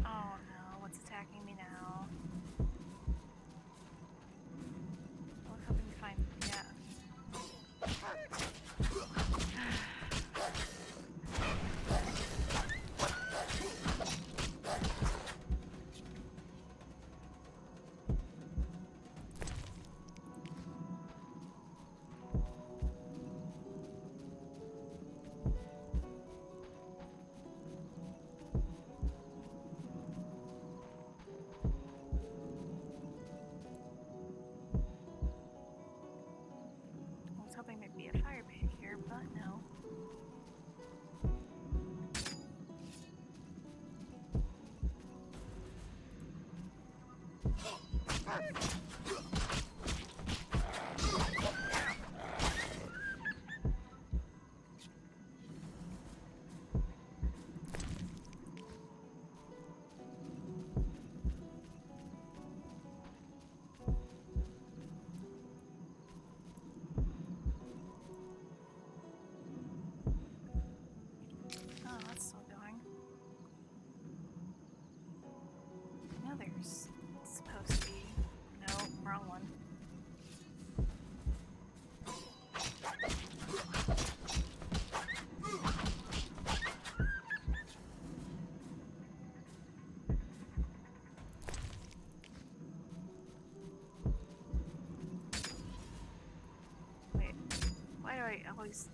Oh no, what's attacking me now? I was hoping to find, yeah. I was hoping there'd be a fire pit here, but no. Oh, that's still going. Now there's supposed to be. No, wrong one. Wait, why do I always...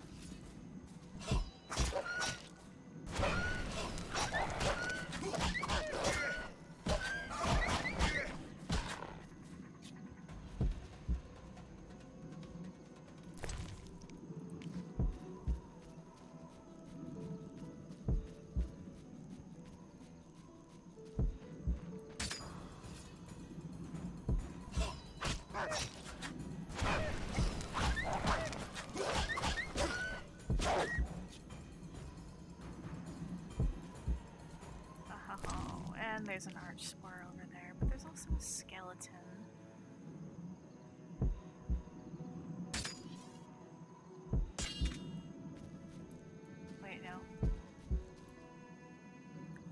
Oh, and there's an arch spore over there, but there's also a skeleton. Wait, no.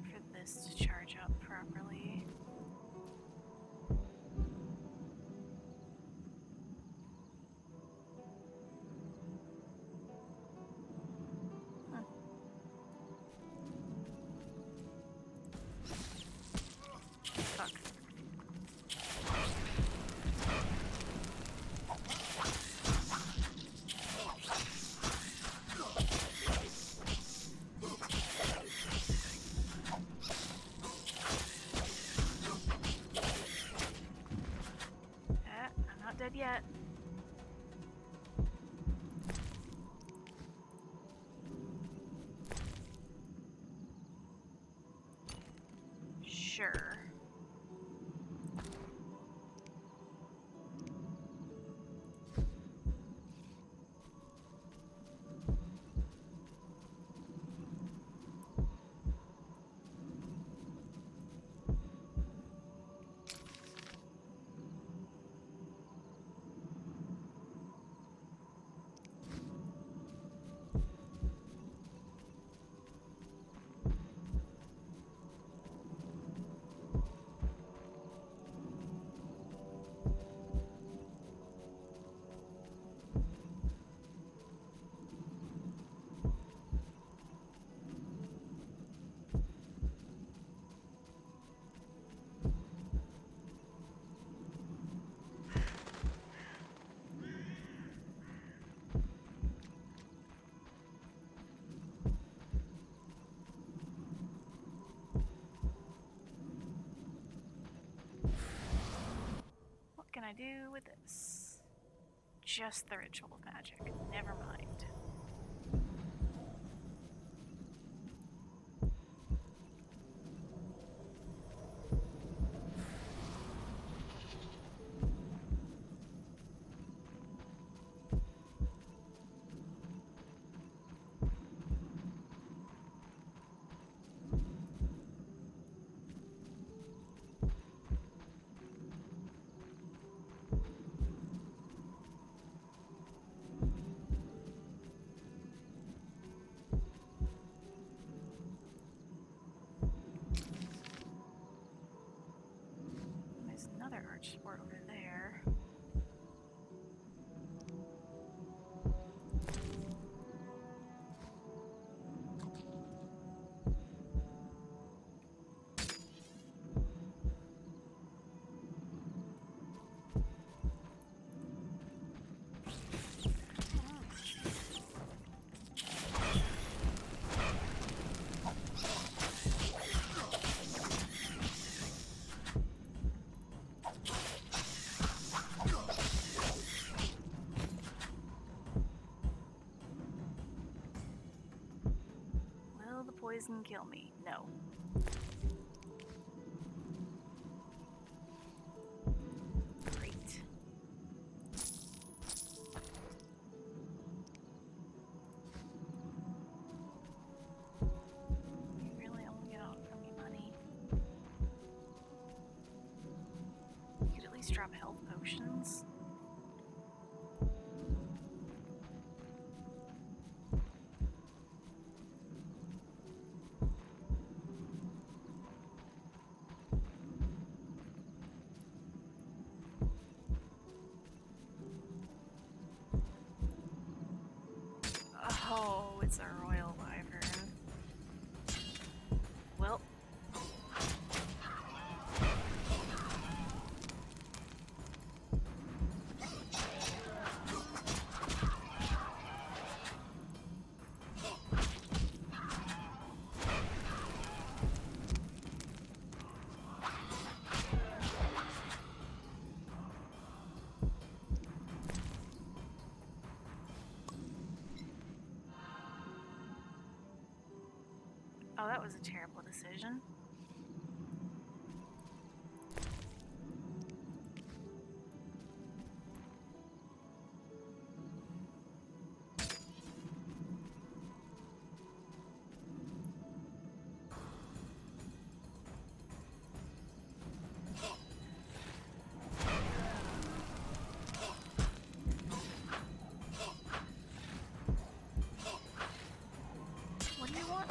For this to charge up properly. Huh. Fuck. I'm not dead yet. Sure. just the ritual of magic. Never mind. Another arch sport over there. Poison kill me? No. Great. You really only get out from me money. You could at least drop health potions. Oh, it's a royal wyvern. Well. Oh, that was a terrible decision. What do you want?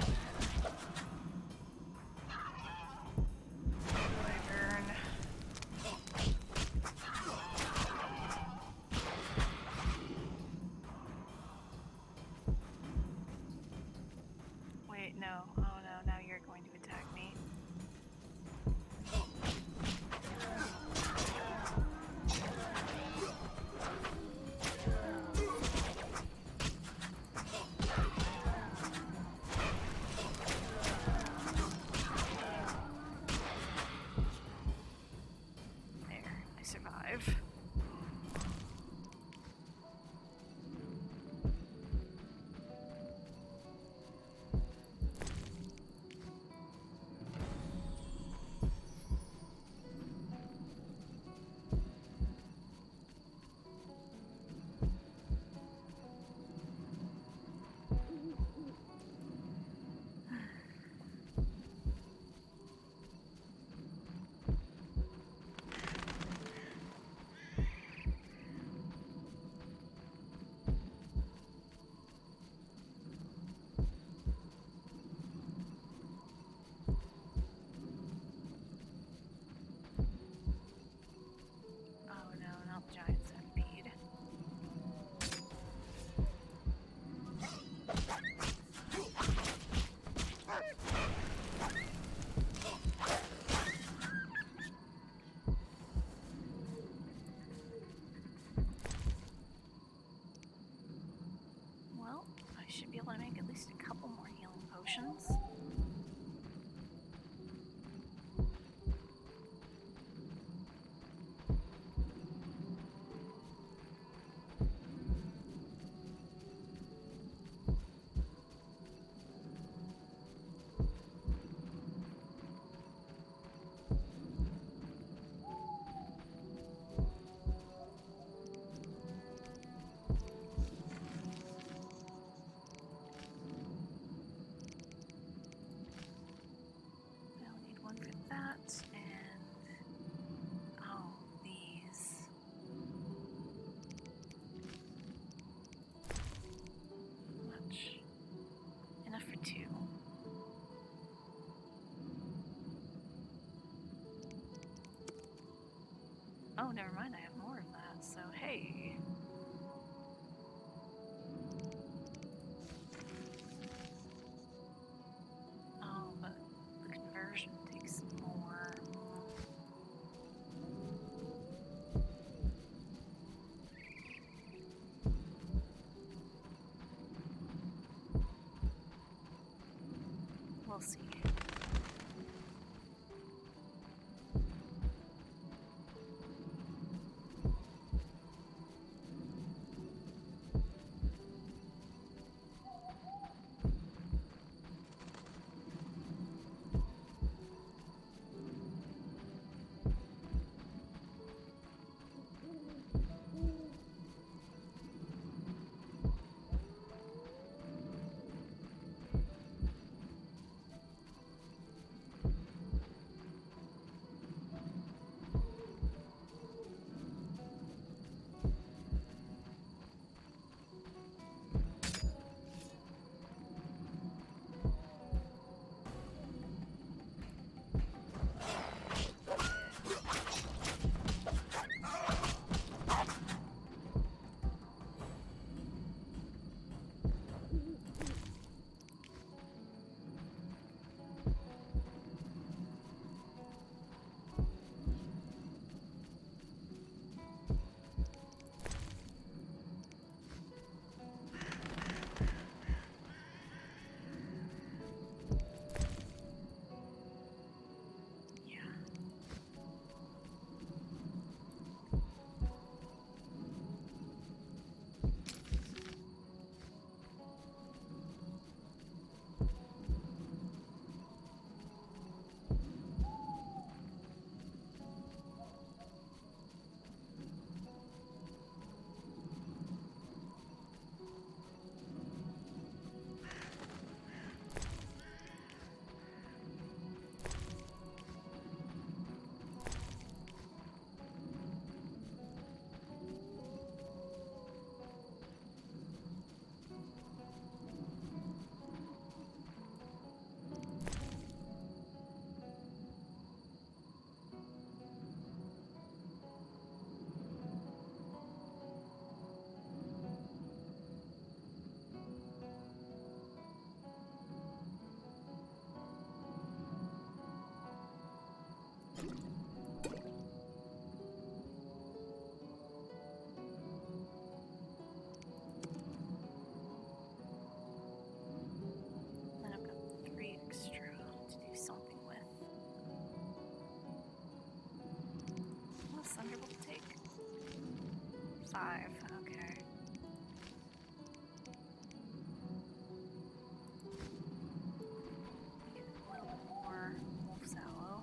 Wyvern. Wait, no. Oh no, now you're going to attack me. There, I survive. Oh no, not the giant centipede. Well, I should be able to make at least a couple more healing potions. Oh, never mind, I have more of that, so hey. Oh, but the conversion takes more. We'll see. Then I've got 3 extra to do something with. What's Thunderbolt take? 5, okay. Get a little bit more wolf sallow.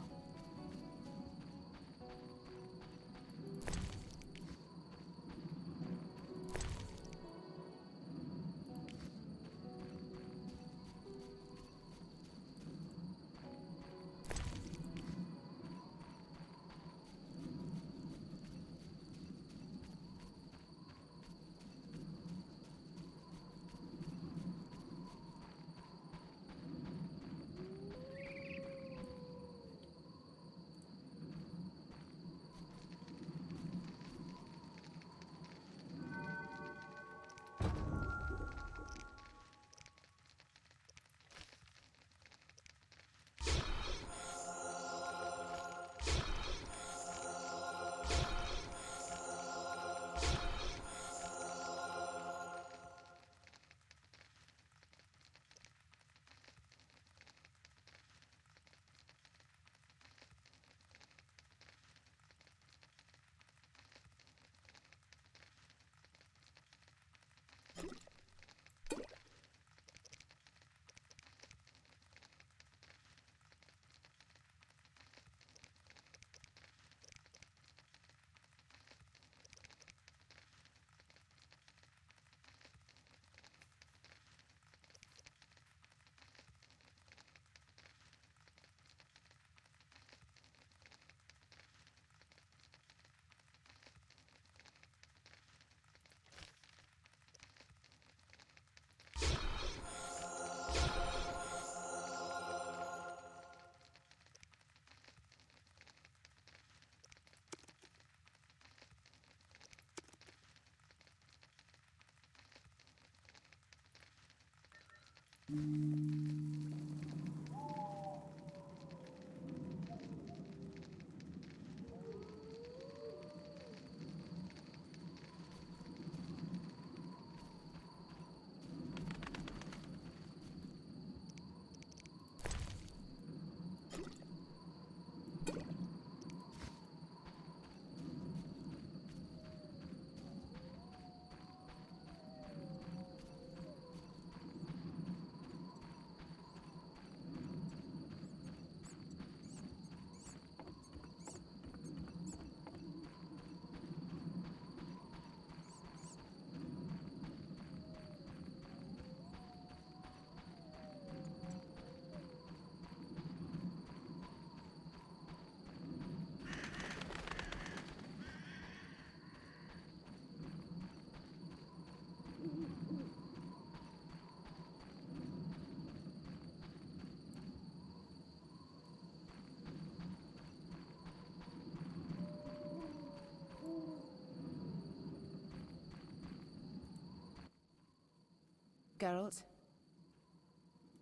Geralt,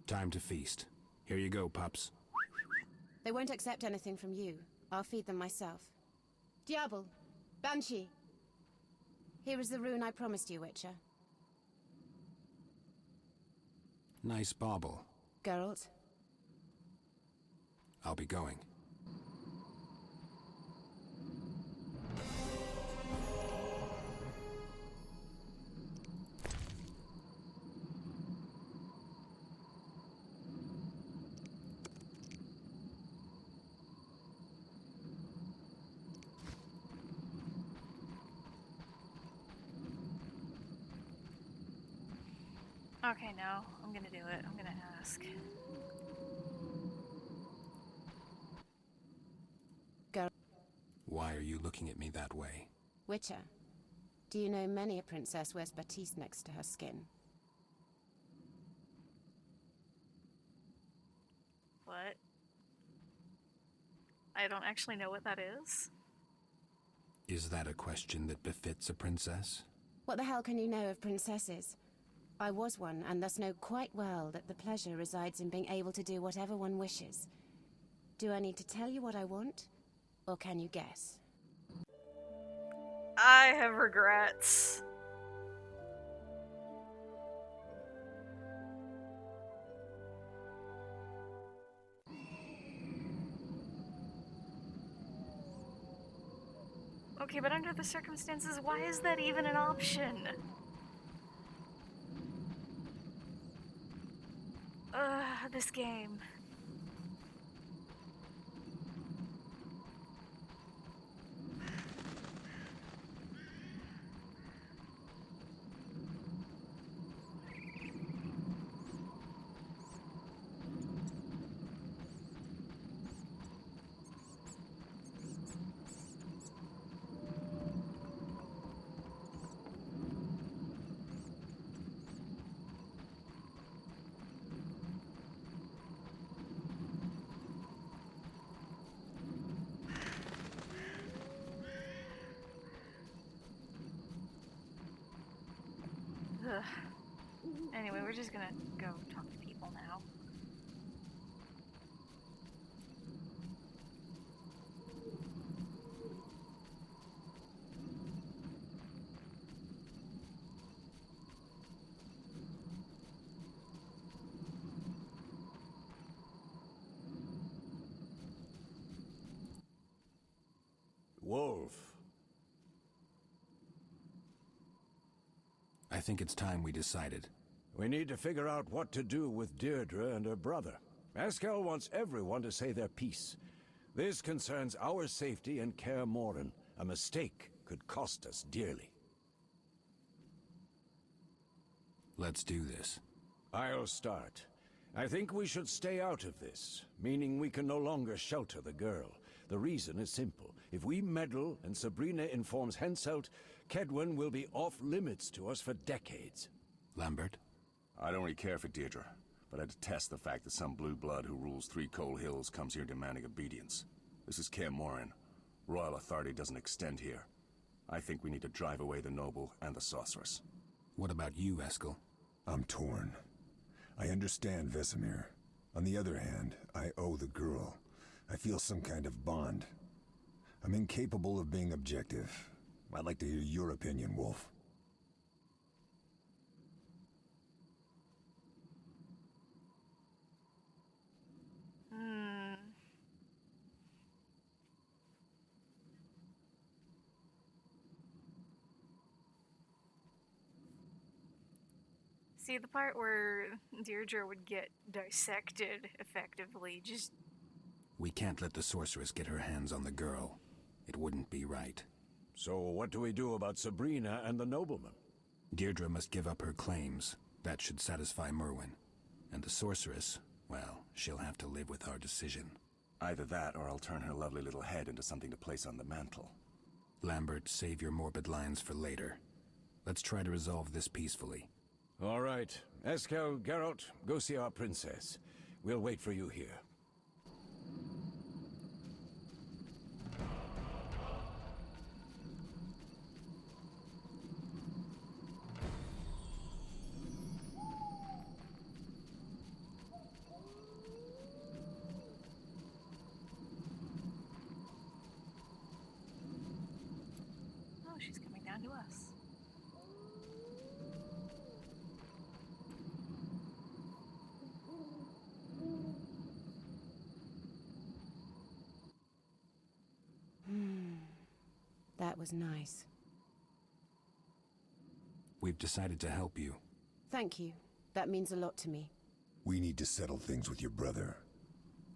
Time to feast. Here you go, pups. they won't accept anything from you. I'll feed them myself. Diablo! Banshee! Here is the rune I promised you, Witcher. Nice bauble. Geralt, I'll be going. Okay, no. I'm gonna do it. I'm gonna ask. Geralt. Why are you looking at me that way? Witcher, do you know many a princess wears batiste next to her skin? What? I don't actually know what that is. Is that a question that befits a princess? What the hell can you know of princesses? I was one, and thus know quite well that the pleasure resides in being able to do whatever one wishes. Do I need to tell you what I want? Or can you guess? I have regrets. Okay, but under the circumstances, why is that even an option? This game. Ugh. Anyway, we're just gonna go talk to people now. Wolf. I think it's time we decided. We need to figure out what to do with Deirdre and her brother. Eskel wants everyone to say their piece. This concerns our safety and Kaer Morhen. A mistake could cost us dearly. Let's do this. I'll start. I think we should stay out of this, meaning we can no longer shelter the girl. The reason is simple. If we meddle and Sabrina informs Henselt, Kedwen will be off-limits to us for decades. Lambert? I don't really care for Deirdre, but I detest the fact that some blue blood who rules Three Coal Hills comes here demanding obedience. This is Kaer Morhen. Royal authority doesn't extend here. I think we need to drive away the noble and the sorceress. What about you, Eskel? I'm torn. I understand Vesemir. On the other hand, I owe the girl. I feel some kind of bond. I'm incapable of being objective. I'd like to hear your opinion, Wolf. See, the part where Deirdre would get dissected, effectively, just... We can't let the sorceress get her hands on the girl. It wouldn't be right. So what do we do about Sabrina and the nobleman? Deirdre must give up her claims. That should satisfy Merwin. And the sorceress, well, she'll have to live with our decision. Either that, or I'll turn her lovely little head into something to place on the mantle. Lambert, save your morbid lines for later. Let's try to resolve this peacefully. All right. Eskel, Geralt, go see our princess. We'll wait for you here. Oh, she's coming down to us. That was nice. We've decided to help you. Thank you. That means a lot to me. We need to settle things with your brother.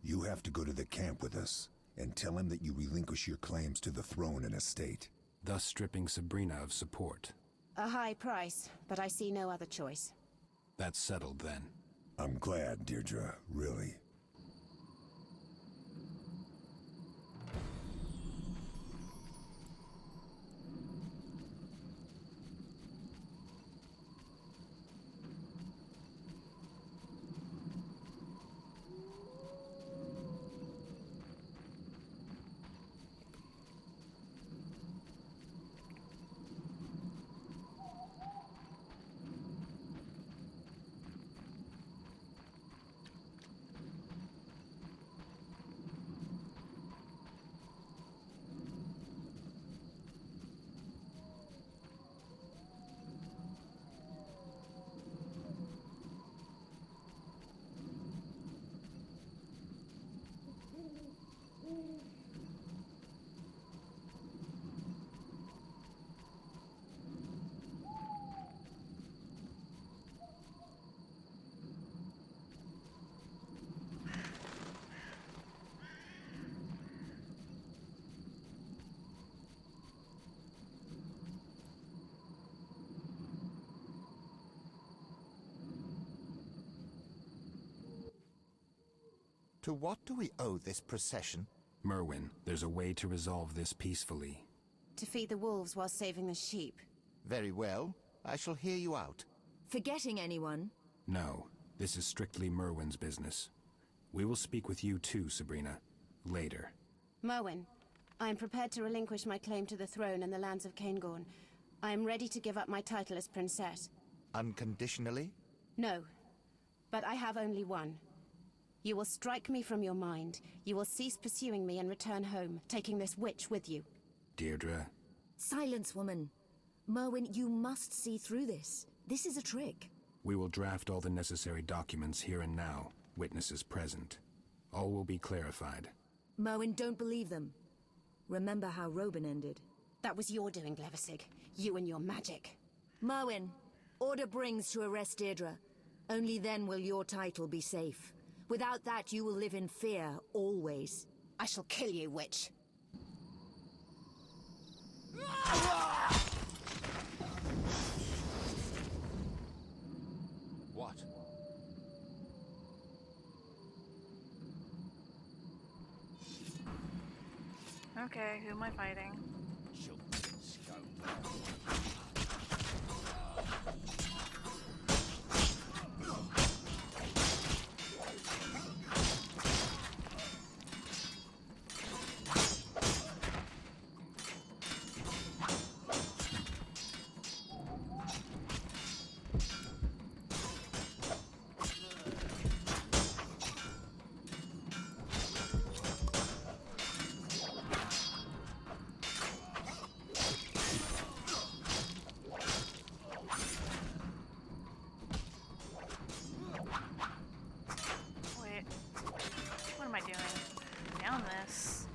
You have to go to the camp with us, and tell him that you relinquish your claims to the throne and estate. Thus stripping Sabrina of support. A high price, but I see no other choice. That's settled then. I'm glad, Deirdre, really. To what do we owe this procession? Merwin, there's a way to resolve this peacefully. To feed the wolves while saving the sheep. Very well. I shall hear you out. Forgetting anyone? No, this is strictly Merwin's business. We will speak with you too, Sabrina. Later. Merwin, I am prepared to relinquish my claim to the throne and the lands of Caingorn. I am ready to give up my title as princess. Unconditionally? No, but I have only one. You will strike me from your mind. You will cease pursuing me and return home, taking this witch with you. Deirdre. Silence, woman. Merwin, you must see through this. This is a trick. We will draft all the necessary documents here and now, witnesses present. All will be clarified. Merwin, don't believe them. Remember how Robin ended. That was your doing, Glevissig. You and your magic. Merwin, order brings to arrest Deirdre. Only then will your title be safe. Without that, you will live in fear, always. I shall kill you, witch. What? Okay, who am I fighting? on this.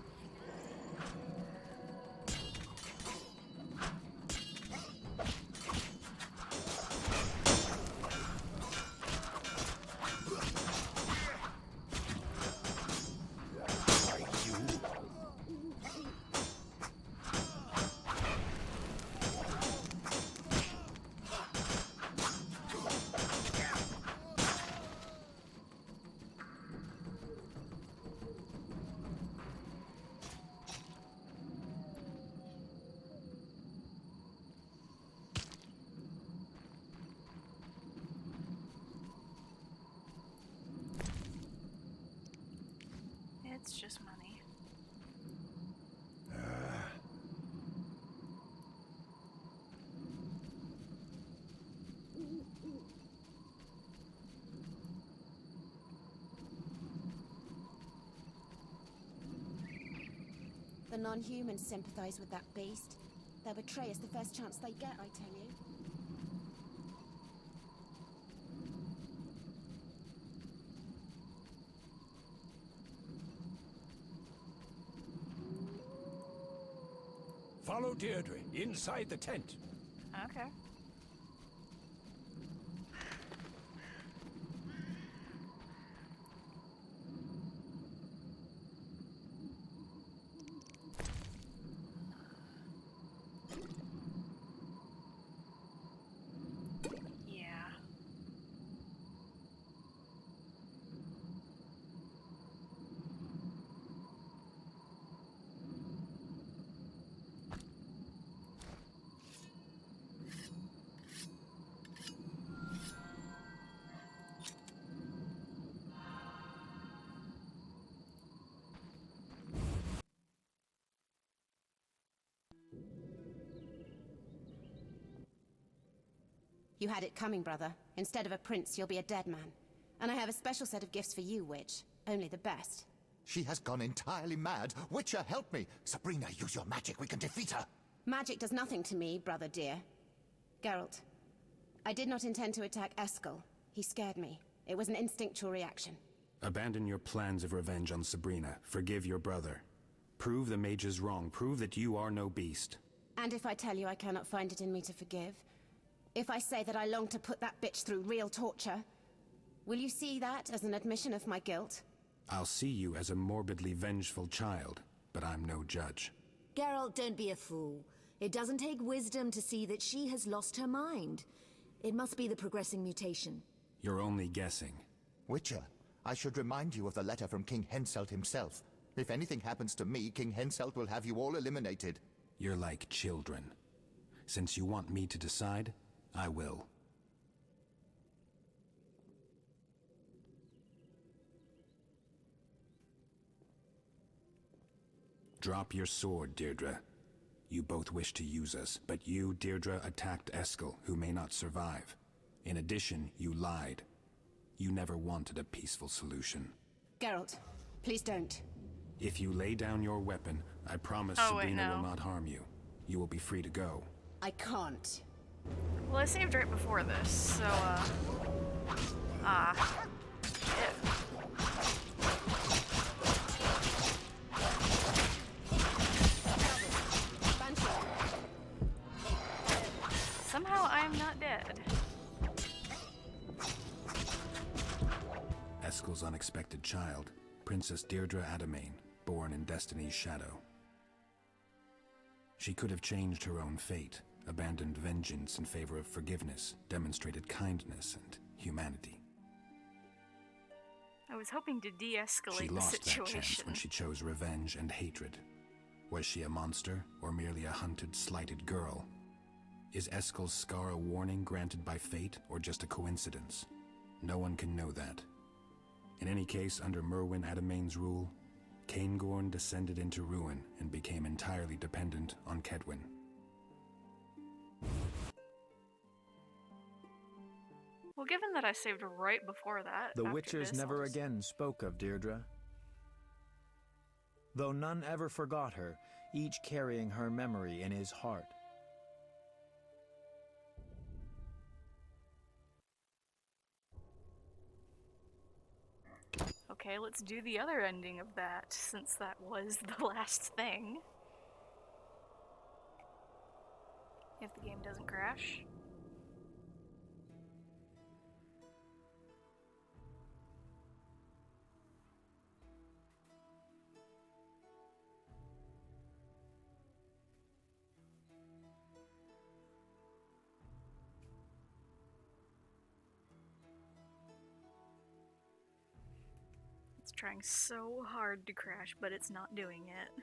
It's just money. The non-humans sympathize with that beast. They'll betray us the first chance they get, I tell you. Follow Deirdre inside the tent. Okay. Yeah. You had it coming, brother. Instead of a prince, you'll be a dead man. And I have a special set of gifts for you, Witch. Only the best. She has gone entirely mad. Witcher, help me! Sabrina, use your magic. We can defeat her. Magic does nothing to me, brother dear. Geralt, I did not intend to attack Eskel. He scared me. It was an instinctual reaction. Abandon your plans of revenge on Sabrina. Forgive your brother. Prove the mages wrong. Prove that you are no beast. And if I tell you I cannot find it in me to forgive? If I say that I long to put that bitch through real torture? Will you see that as an admission of my guilt? I'll see you as a morbidly vengeful child, but I'm no judge. Geralt, don't be a fool. It doesn't take wisdom to see that she has lost her mind. It must be the progressing mutation. You're only guessing. Witcher, I should remind you of the letter from King Henselt himself. If anything happens to me, King Henselt will have you all eliminated. You're like children. Since you want me to decide, I will. Drop your sword, Deirdre. You both wish to use us, but you, Deirdre, attacked Eskel, who may not survive. In addition, you lied. You never wanted a peaceful solution. Geralt, please don't. If you lay down your weapon, I promise Sabrina will not harm you. You will be free to go. I can't. Well, I saved right before this, so, shit. Somehow I'm not dead. Eskel's unexpected child, Princess Deirdre Adamain, born in Destiny's shadow. She could have changed her own fate, abandoned vengeance in favor of forgiveness, demonstrated kindness and humanity. I was hoping to de-escalate She the lost that situation. chance when she chose revenge and hatred. Was she a monster, or merely a hunted, slighted girl? Is Eskel's scar a warning granted by fate, or just a coincidence? No one can know that. In any case, under Merwin Adamain's rule, Caingorn descended into ruin and became entirely dependent on Kedwin. Well, given that I saved right before that, The after Witchers this, never I'll just- again spoke of Deirdre. Though none ever forgot her, each carrying her memory in his heart. Okay, let's do the other ending of that, since that was the last thing. If the game doesn't crash. It's trying so hard to crash, but it's not doing it.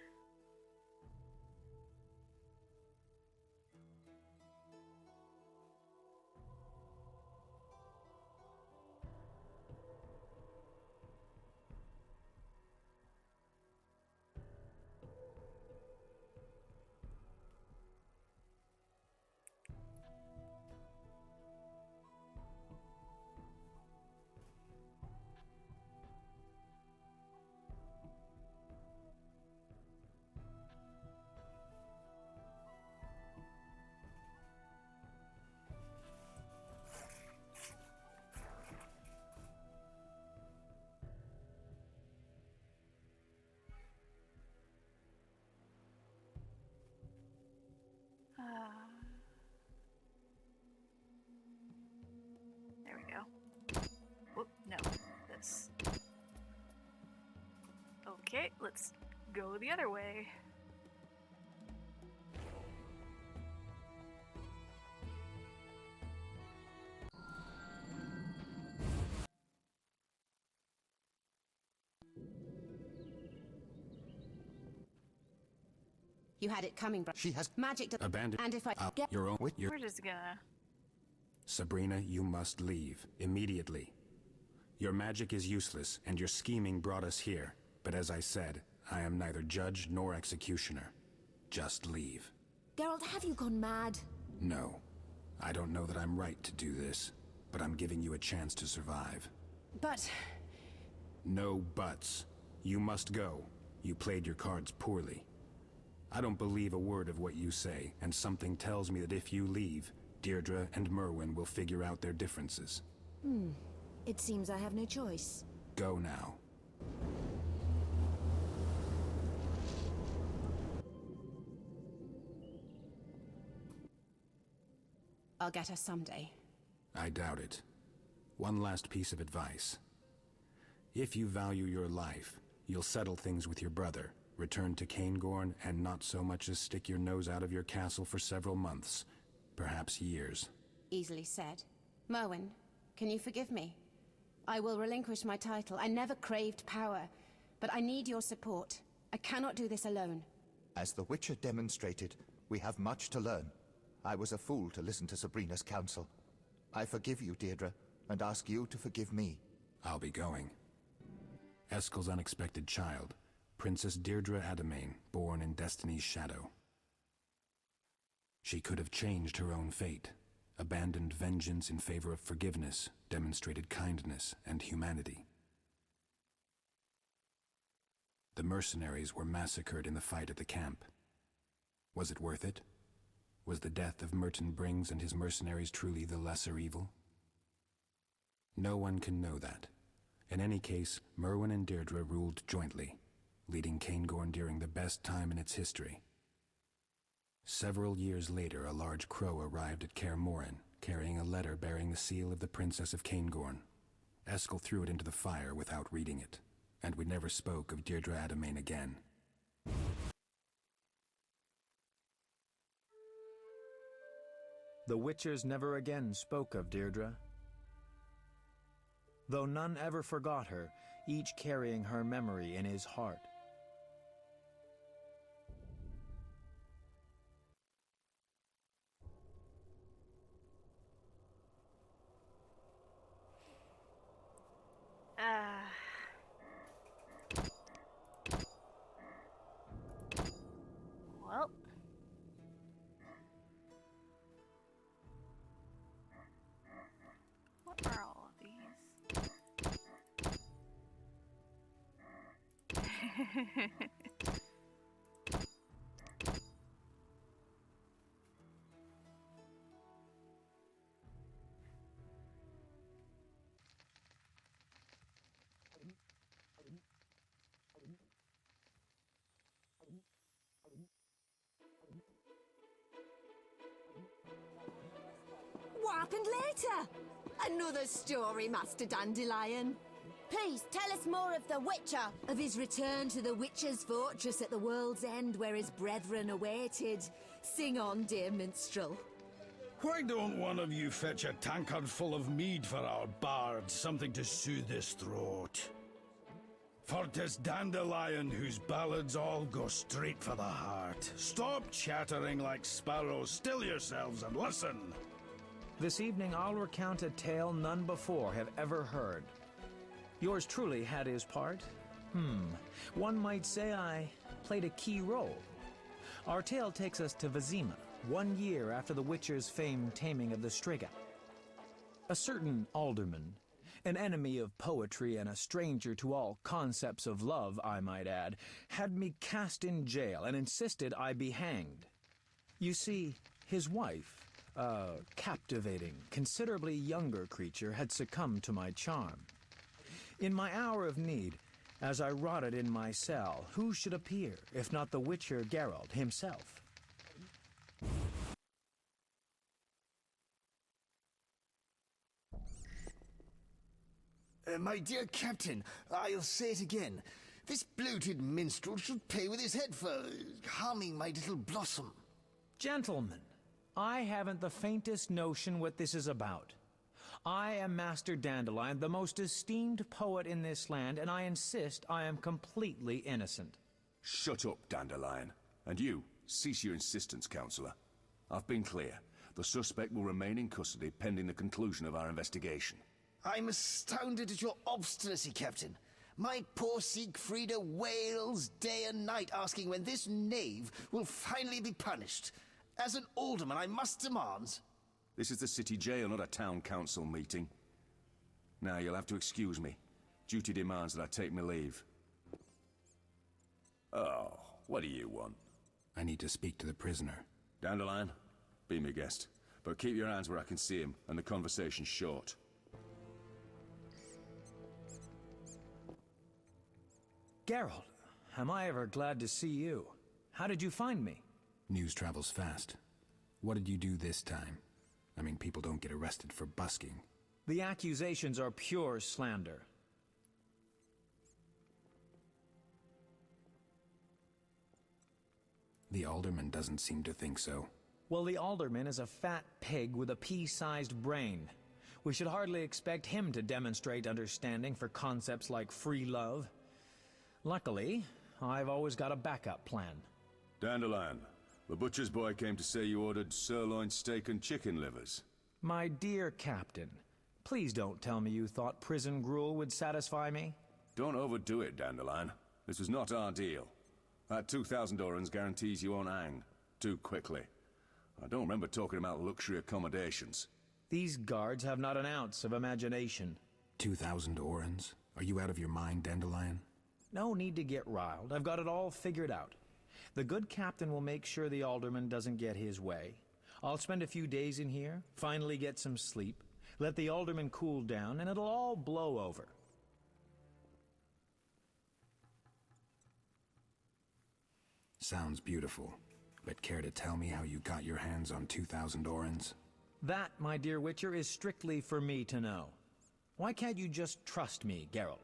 There we go. Whoop, no, this. Okay, let's go the other way. You had it coming, bro. She has Magic to Abandoned. And if I get Your own. We're just gonna... Sabrina, you must leave immediately. Your magic is useless, and your scheming brought us here. But as I said, I am neither judge nor executioner. Just leave. Geralt, have you gone mad? No. I don't know that I'm right to do this, but I'm giving you a chance to survive. But No buts. You must go. You played your cards poorly. I don't believe a word of what you say, and something tells me that if you leave, Deirdre and Merwin will figure out their differences. It seems I have no choice. Go now. I'll get her someday. I doubt it. One last piece of advice. If you value your life, you'll settle things with your brother, return to Caingorn, and not so much as stick your nose out of your castle for several months, perhaps years. Easily said. Merwin, can you forgive me? I will relinquish my title. I never craved power, but I need your support. I cannot do this alone. As the Witcher demonstrated, we have much to learn. I was a fool to listen to Sabrina's counsel. I forgive you, Deirdre, and ask you to forgive me. I'll be going. Eskel's unexpected child, Princess Deirdre Adamain, born in Destiny's shadow. She could have changed her own fate, abandoned vengeance in favor of forgiveness, demonstrated kindness and humanity. The mercenaries were massacred in the fight at the camp. Was it worth it? Was the death of Merton Brings and his mercenaries truly the lesser evil? No one can know that. In any case, Merwin and Deirdre ruled jointly, leading Caingorn during the best time in its history. Several years later, a large crow arrived at Kaer Morhen, carrying a letter bearing the seal of the Princess of Caingorn. Eskel threw it into the fire without reading it, and we never spoke of Deirdre Adamain again. The Witchers never again spoke of Deirdre. Though none ever forgot her, each carrying her memory in his heart. Well. What are all of these? writer! Another story, Master Dandelion. Please, tell us more of the Witcher. Of his return to the Witcher's fortress at the world's end where his brethren awaited. Sing on, dear minstrel. Why don't one of you fetch a tankard full of mead for our bard, something to soothe his throat? For 'tis Dandelion whose ballads all go straight for the heart. Stop chattering like sparrows, still yourselves and listen. This evening I'll recount a tale none before have ever heard. Yours truly had his part. One might say I played a key role. Our tale takes us to Vizima, 1 year after the Witcher's famed taming of the Striga. A certain alderman, an enemy of poetry and a stranger to all concepts of love, I might add, had me cast in jail and insisted I be hanged. You see, his wife, a captivating, considerably younger creature, had succumbed to my charm. In my hour of need, as I rotted in my cell, who should appear, if not the Witcher Geralt himself? My dear Captain, I'll say it again. This bloated minstrel should pay with his head for harming my little blossom. Gentlemen, I haven't the faintest notion what this is about. I am Master Dandelion, the most esteemed poet in this land, and I insist I am completely innocent. Shut up, Dandelion. And you, cease your insistence, Counselor. I've been clear. The suspect will remain in custody pending the conclusion of our investigation. I'm astounded at your obstinacy, Captain. My poor Siegfrieda wails day and night asking when this knave will finally be punished. As an alderman, I must demand... This is the city jail, not a town council meeting. Now, you'll have to excuse me. Duty demands that I take my leave. Oh, what do you want? I need to speak to the prisoner. Dandelion, be my guest. But keep your hands where I can see him, and the conversation short. Geralt, am I ever glad to see you. How did you find me? News travels fast. What did you do this time? I mean, people don't get arrested for busking. The accusations are pure slander. The alderman doesn't seem to think so. Well, the alderman is a fat pig with a pea-sized brain. We should hardly expect him to demonstrate understanding for concepts like free love. Luckily, I've always got a backup plan. Dandelion, the butcher's boy came to say you ordered sirloin steak and chicken livers. My dear Captain, please don't tell me you thought prison gruel would satisfy me. Don't overdo it, Dandelion. This was not our deal. That 2,000 orens guarantees you won't hang too quickly. I don't remember talking about luxury accommodations. These guards have not an ounce of imagination. 2,000 orens? Are you out of your mind, Dandelion? No need to get riled. I've got it all figured out. The good captain will make sure the alderman doesn't get his way. I'll spend a few days in here, finally get some sleep, let the alderman cool down, and it'll all blow over. Sounds beautiful. But care to tell me how you got your hands on 2,000 orens? That, my dear Witcher, is strictly for me to know. Why can't you just trust me, Geralt?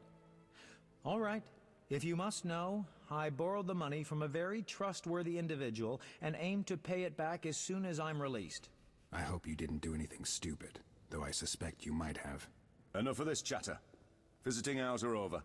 All right. If you must know, I borrowed the money from a very trustworthy individual and aim to pay it back as soon as I'm released. I hope you didn't do anything stupid, though I suspect you might have. Enough of this chatter. Visiting hours are over.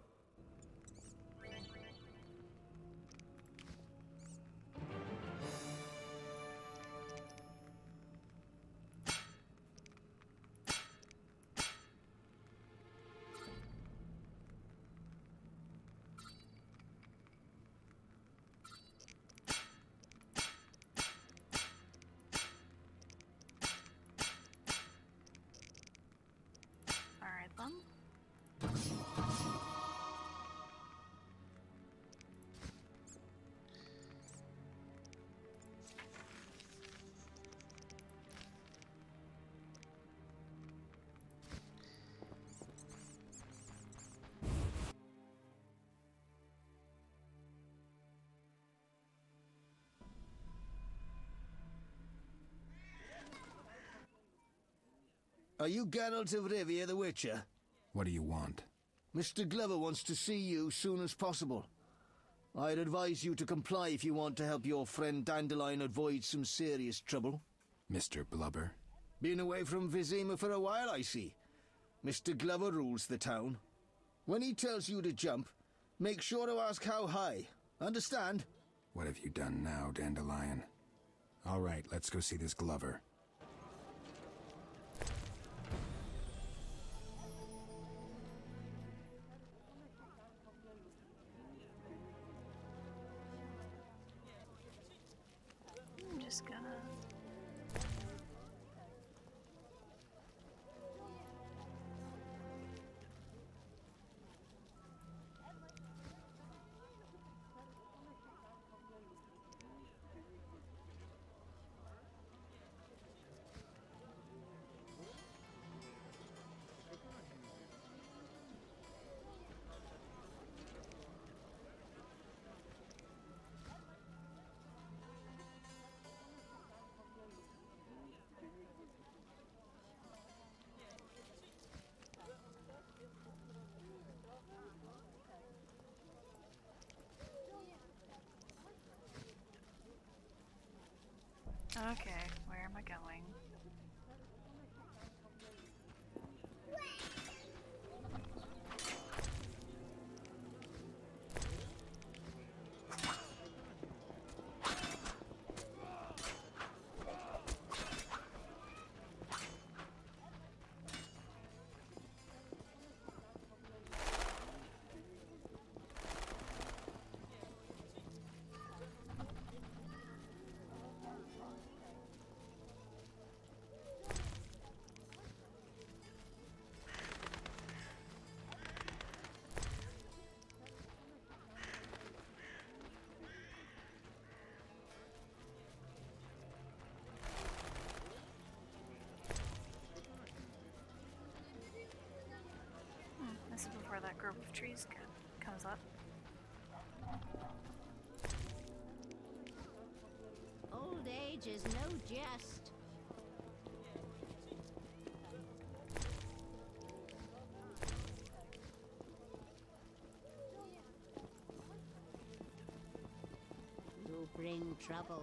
Are you Geralt of Rivia the Witcher? What do you want? Mr. Glover wants to see you soon as possible. I'd advise you to comply if you want to help your friend Dandelion avoid some serious trouble. Mr. Blubber? Been away from Vizima for a while, I see. Mr. Glover rules the town. When he tells you to jump, make sure to ask how high. Understand? What have you done now, Dandelion? All right, let's go see this Glover. I'm just gonna... Okay, where am I going? This is before that grove of trees comes up. Old age is no jest. You bring trouble.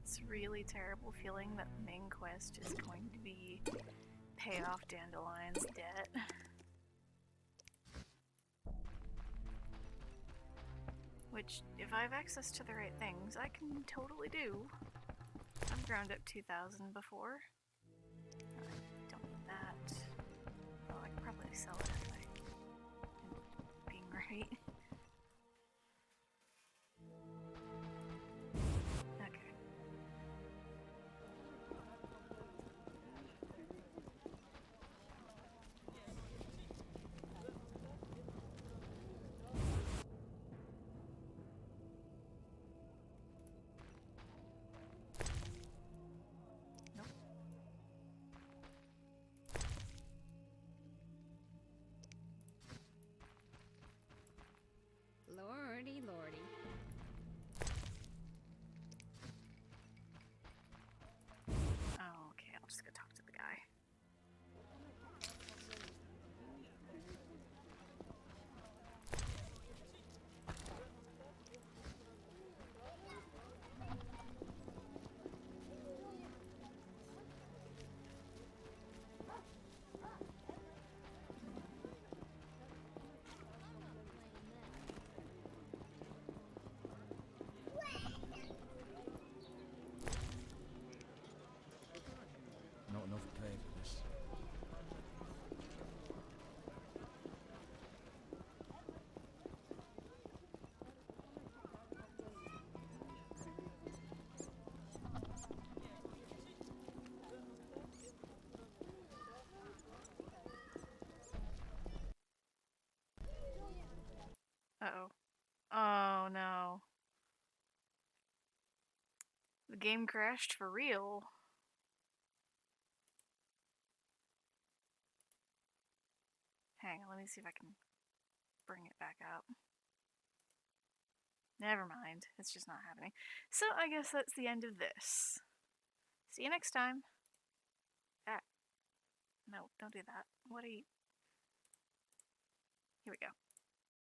This really terrible feeling that the main quest is going to be pay off Dandelion's debt. Which, if I have access to the right things, I can totally do. I've ground up 2,000 before. I don't need that. Oh, I could probably sell it if I am being right. game crashed for real. Hang on, let me see if I can bring it back up. Never mind, it's just not happening. So I guess that's the end of this. See you next time. Ah. No, don't do that. What are you... Here we go.